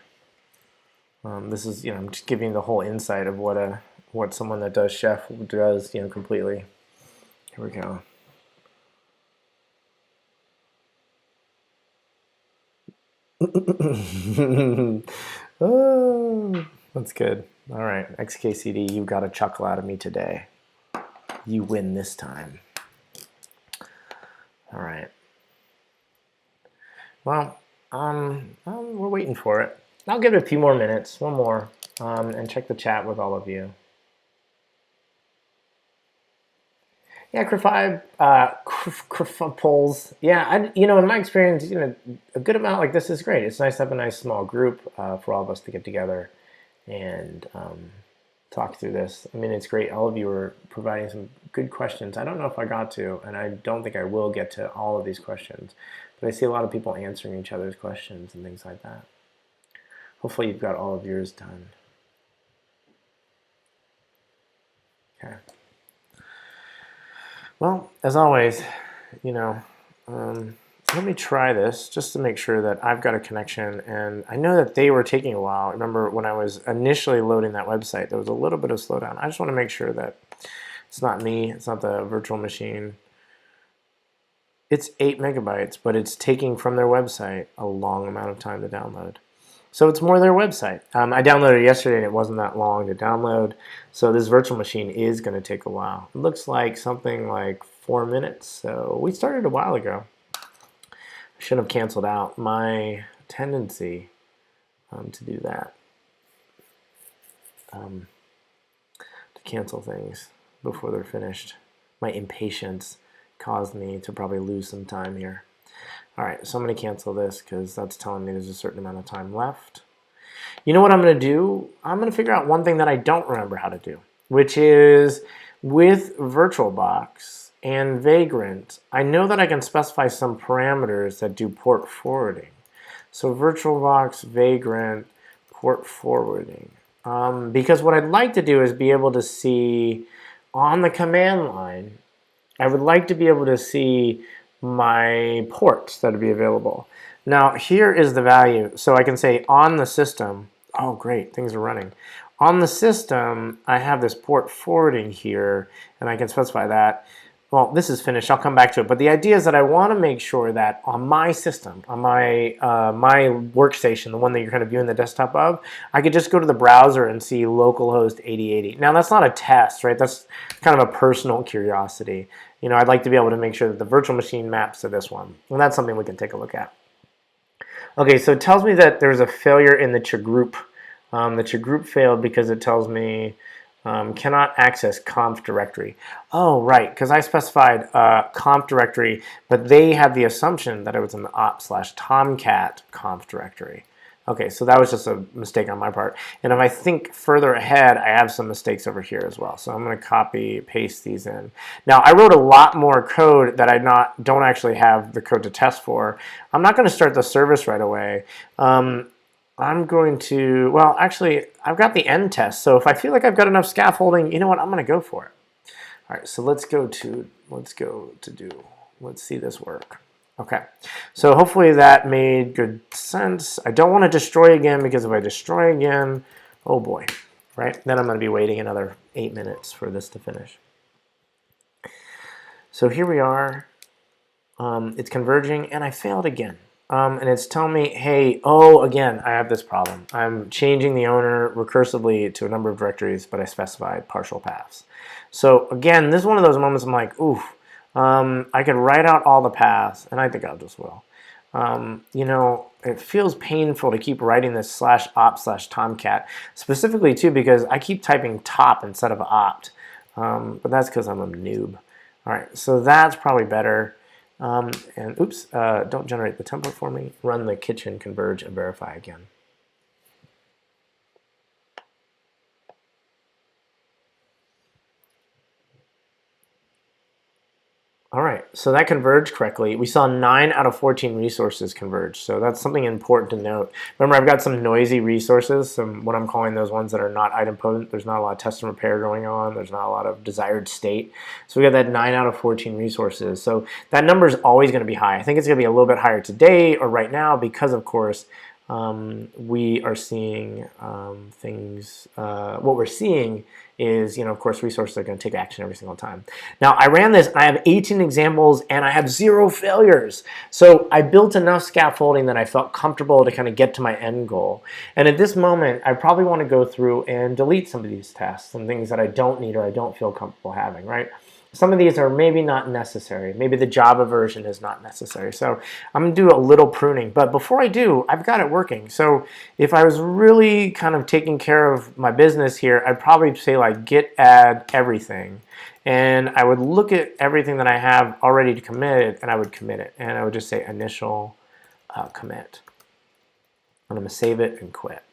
This is, I'm just giving you the whole insight of what someone that does chef does, completely. Here we go. Oh, that's good. All right, XKCD, you got a chuckle out of me today. You win this time. All right. Well, we're waiting for it. I'll give it a few more minutes, one more, and check the chat with all of you. Yeah, polls. Yeah, in my experience, a good amount like this is great. It's nice to have a nice small group for all of us to get together and talk through this. I mean, it's great. All of you are providing some good questions. I don't know if I got to, and I don't think I will get to all of these questions, but I see a lot of people answering each other's questions and things like that. Hopefully you've got all of yours done. Okay. Well, as always, let me try this just to make sure that I've got a connection. And I know that they were taking a while. Remember when I was initially loading that website, there was a little bit of slowdown. I just want to make sure that it's not me, it's not the virtual machine. It's 8 megabytes, but it's taking from their website a long amount of time to download. So it's more their website. I downloaded it yesterday and it wasn't that long to download. So this virtual machine is going to take a while. It looks like something like 4 minutes. So we started a while ago. I should have canceled out my tendency to do that. To cancel things before they're finished. My impatience caused me to probably lose some time here. All right, so I'm going to cancel this because that's telling me there's a certain amount of time left. You know what I'm going to do? I'm going to figure out one thing that I don't remember how to do, which is with VirtualBox and Vagrant, I know that I can specify some parameters that do port forwarding. So VirtualBox, Vagrant, port forwarding. Because what I'd like to do is be able to see on the command line, I would like to be able to see my ports that would be available. Now here is the value. So I can say on the system, oh great, things are running. On the system, I have this port forwarding here, and I can specify that. well, this is finished. I'll come back to it. But the idea is that I want to make sure that on my system, on my my workstation, the one that you're kind of viewing the desktop of, I could just go to the browser and see localhost 8080. Now, that's not a test, right? That's kind of a personal curiosity. You know, I'd like to be able to make sure that the virtual machine maps to this one. And that's something we can take a look at. Okay, so it tells me that there's a failure in the chgroup. The chgroup failed because it tells me cannot access conf directory. Oh, right, because I specified conf directory, but they had the assumption that it was an op/tomcat conf directory. Okay, so that was just a mistake on my part. And if I think further ahead, I have some mistakes over here as well. So I'm going to copy, paste these in. Now, I wrote a lot more code that I don't actually have the code to test for. I'm not going to start the service right away. I'm going to, well, actually, I've got the end test. So if I feel like I've got enough scaffolding, you know what, I'm going to go for it. All right, so let's see this work. Okay, so hopefully that made good sense. I don't want to destroy again, because if I destroy again, oh boy, right? Then I'm going to be waiting another 8 minutes for this to finish. So here we are. It's converging, and I failed again. And it's telling me, hey, oh, again, I have this problem. I'm changing the owner recursively to a number of directories, but I specified partial paths. So again, this is one of those moments I'm like, oof, I could write out all the paths, and I think I'll just will. You know, it feels painful to keep writing this /op/tomcat, specifically too because I keep typing top instead of opt, but that's because I'm a noob. All right, so that's probably better. And oops, don't generate the template for me. Run the kitchen, converge, and verify again. All right, so that converged correctly. We saw 9 out of 14 resources converge, so that's something important to note. Remember, I've got some noisy resources, some what I'm calling those ones that are not idempotent. There's not a lot of test and repair going on. There's not a lot of desired state. So we got that 9 out of 14 resources. So that number is always going to be high. I think it's going to be a little bit higher today or right now because, of course, we are seeing things, what we're seeing is, you know, of course, resources are going to take action every single time. Now, I ran this, I have 18 examples, and I have 0 failures. So I built enough scaffolding that I felt comfortable to kind of get to my end goal. And at this moment, I probably want to go through and delete some of these tests, some things that I don't need or I don't feel comfortable having, right? Some of these are maybe not necessary. Maybe the Java version is not necessary. So I'm going to do a little pruning. But before I do, I've got it working. So if I was really kind of taking care of my business here, I'd probably say like git add everything. And I would look at everything that I have already committed, and I would commit it. And I would just say initial commit. I'm going to save it and quit.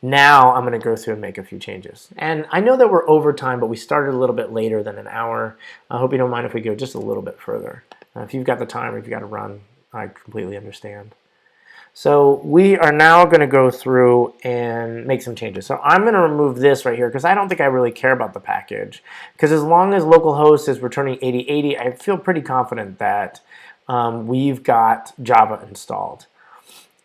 Now I'm going to go through and make a few changes. And I know that we're over time, but we started a little bit later than an hour. I hope you don't mind if we go just a little bit further. If you've got the time or if you've got to run, I completely understand. So we are now going to go through and make some changes. So I'm going to remove this right here because I don't think I really care about the package. Because as long as localhost is returning 8080, I feel pretty confident that we've got Java installed.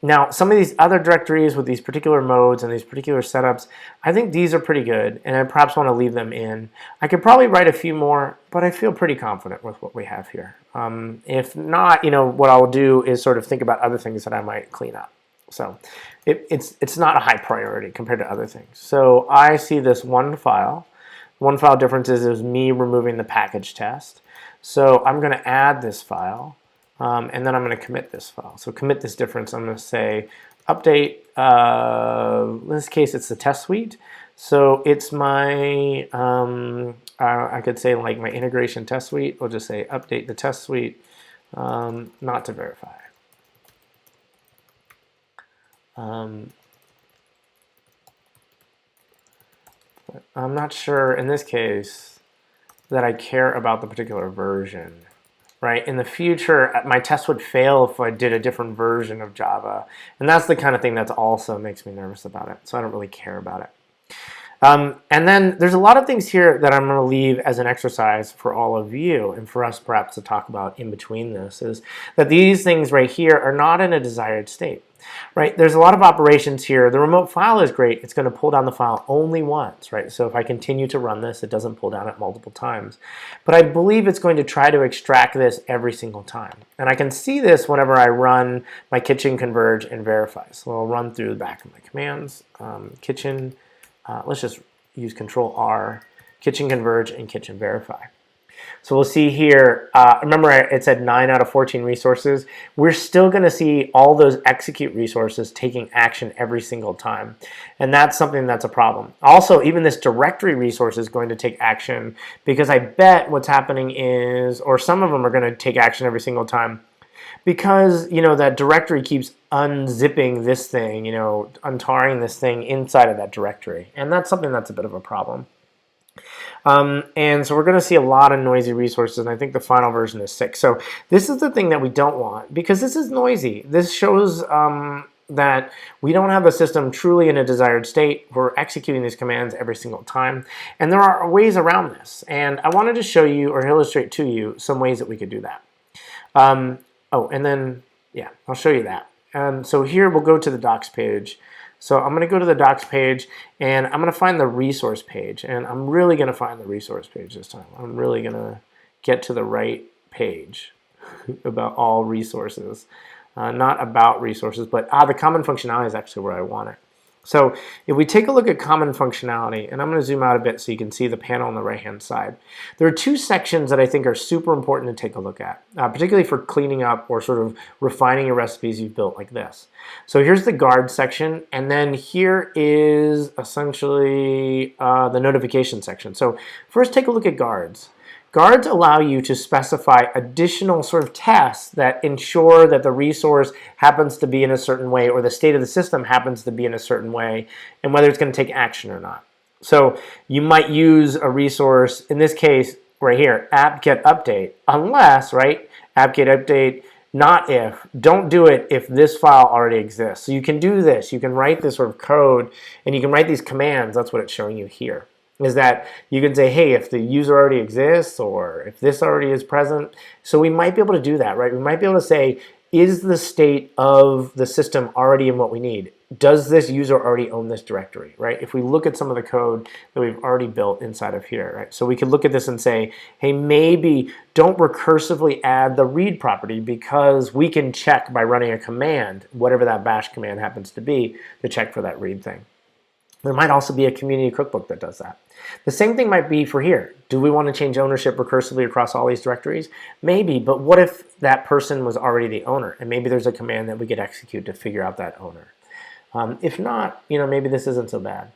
Now, some of these other directories with these particular modes and these particular setups, I think these are pretty good, and I perhaps want to leave them in. I could probably write a few more, but I feel pretty confident with what we have here. If not, you know, what I'll do is sort of think about other things that I might clean up. So it's not a high priority compared to other things. So I see this one file. One file difference is me removing the package test. So I'm going to add this file. And then I'm going to commit this file. So commit this difference. I'm going to say update. In this case, it's the test suite. So it's my, I could say like my integration test suite. We'll just say update the test suite, not to verify. I'm not sure in this case that I care about the particular version. Right? In the future, my test would fail if I did a different version of Java. And that's the kind of thing that also makes me nervous about it. So I don't really care about it. And then there's a lot of things here that I'm going to leave as an exercise for all of you and for us perhaps to talk about in between this, is that these things right here are not in a desired state. right? There's a lot of operations here. The remote file is great. It's going to pull down the file only once, right? So if I continue to run this, it doesn't pull down it multiple times. But I believe it's going to try to extract this every single time. And I can see this whenever I run my kitchen converge and verify. So I'll run through the back of my commands, kitchen, let's just use Control R, kitchen converge and kitchen verify. So we'll see here, remember it said 9 out of 14 resources. We're still going to see all those execute resources taking action every single time. And that's something that's a problem. Also, even this directory resource is going to take action because I bet what's happening is, or some of them are going to take action every single time because, you know, that directory keeps unzipping this thing, you know, untarring this thing inside of that directory. And that's something that's a bit of a problem. And so we're going to see a lot of noisy resources, and I think the final version is 6. So this is the thing that we don't want because this is noisy. This shows that we don't have a system truly in a desired state. We're executing these commands every single time, and there are ways around this. And I wanted to show you or illustrate to you some ways that we could do that. Oh, and then, yeah, I'll show you that. So here we'll go to the docs page. So I'm going to go to the docs page and I'm going to find the resource page, and I'm really going to find the resource page this time. I'm really going to get to the right page about all resources, not about resources, but the common functionality is actually where I want it. So if we take a look at common functionality, and I'm going to zoom out a bit so you can see the panel on the right-hand side, there are 2 sections that I think are super important to take a look at, particularly for cleaning up or sort of refining your recipes you've built like this. So here's the guard section, and then here is essentially the notification section. So first take a look at guards. Guards allow you to specify additional sort of tests that ensure that the resource happens to be in a certain way or the state of the system happens to be in a certain way and whether it's going to take action or not. So you might use a resource, in this case right here, apt-get update, unless, right, apt-get update, not if. Don't do it if this file already exists. So you can do this. You can write this sort of code and you can write these commands. That's what it's showing you here. Is that you can say, hey, if the user already exists or if this already is present. So we might be able to do that, right? We might be able to say, is the state of the system already in what we need? Does this user already own this directory, right? If we look at some of the code that we've already built inside of here, right? So we could look at this and say, hey, maybe don't recursively add the read property because we can check by running a command, whatever that bash command happens to be, to check for that read thing. There might also be a community cookbook that does that. The same thing might be for here. Do we want to change ownership recursively across all these directories? Maybe, but what if that person was already the owner? And maybe there's a command that we could execute to figure out that owner. If not, you know, maybe this isn't so bad.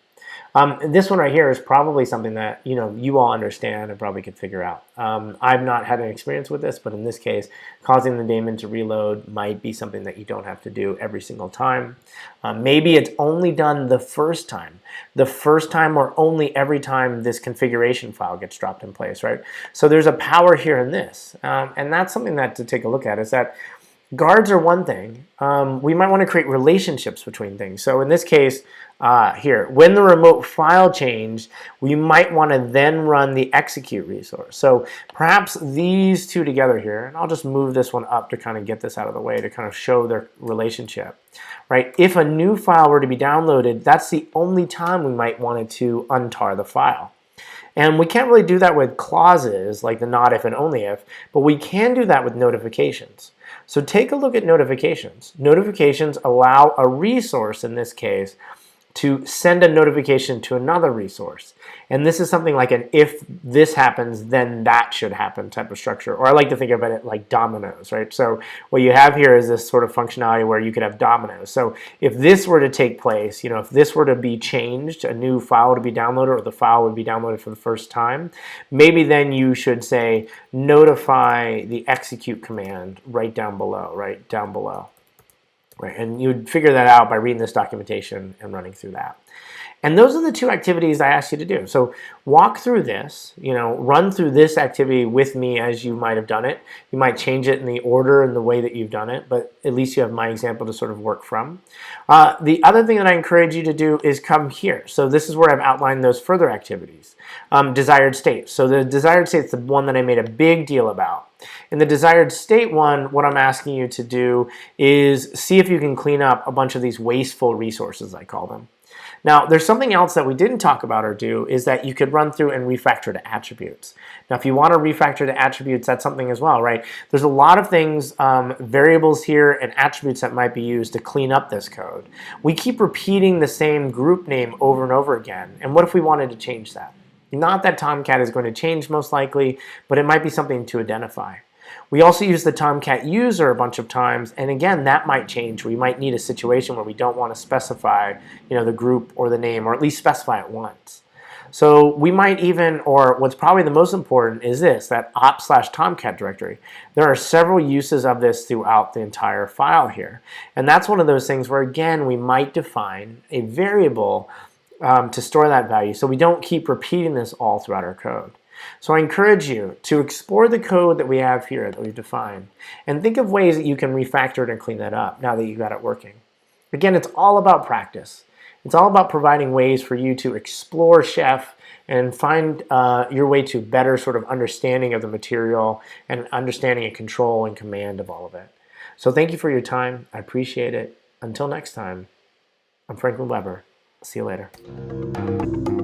This one right here is probably something that, you know, you all understand and probably could figure out. I've not had an experience with this, but in this case, causing the daemon to reload might be something that you don't have to do every single time. Maybe it's only done the first time or only every time this configuration file gets dropped in place, right? So there's a power here in this, and that's something that to take a look at is that guards are one thing. We might want to create relationships between things. So in this case, here, when the remote file changed, we might want to then run the execute resource. So perhaps these two together here, and I'll just move this one up to kind of get this out of the way to kind of show their relationship, right? If a new file were to be downloaded, that's the only time we might want it to untar the file. And we can't really do that with clauses like the not if and only if, but we can do that with notifications. So take a look at notifications. Notifications allow a resource, in this case, to send a notification to another resource. And this is something like an if this happens, then that should happen type of structure. Or I like to think of it like dominoes, right? So what you have here is this sort of functionality where you could have dominoes. So if this were to take place, you know, if this were to be changed, a new file to be downloaded or the file would be downloaded for the first time, maybe then you should say notify the execute command right down below, right down below. Right, and you would figure that out by reading this documentation and running through that. And those are the two activities I asked you to do. So walk through this, you know, run through this activity with me as you might have done it. You might change it in the order and the way that you've done it, but at least you have my example to sort of work from. The other thing that I encourage you to do is come here. So this is where I've outlined those further activities. Desired state. So the desired state is the one that I made a big deal about. In the desired state one, what I'm asking you to do is see if you can clean up a bunch of these wasteful resources, I call them. Now, there's something else that we didn't talk about or do is that you could run through and refactor to attributes. Now, if you want to refactor to attributes, that's something as well, right? There's a lot of things, variables here and attributes that might be used to clean up this code. We keep repeating the same group name over and over again. And what if we wanted to change that? Not that Tomcat is going to change most likely, but it might be something to identify. We also use the Tomcat user a bunch of times, and again, that might change. We might need a situation where we don't want to specify, the group or the name, or at least specify it once. So we might even, or what's probably the most important is this, that op/tomcat directory. There are several uses of this throughout the entire file here. And that's one of those things where, again, we might define a variable to store that value so we don't keep repeating this all throughout our code. So I encourage you to explore the code that we have here that we've defined and think of ways that you can refactor it and clean that up now that you've got it working. Again, it's all about practice. It's all about providing ways for you to explore Chef and find your way to better sort of understanding of the material and understanding and control and command of all of it. So thank you for your time. I appreciate it. Until next time, I'm Franklin Weber. See you later.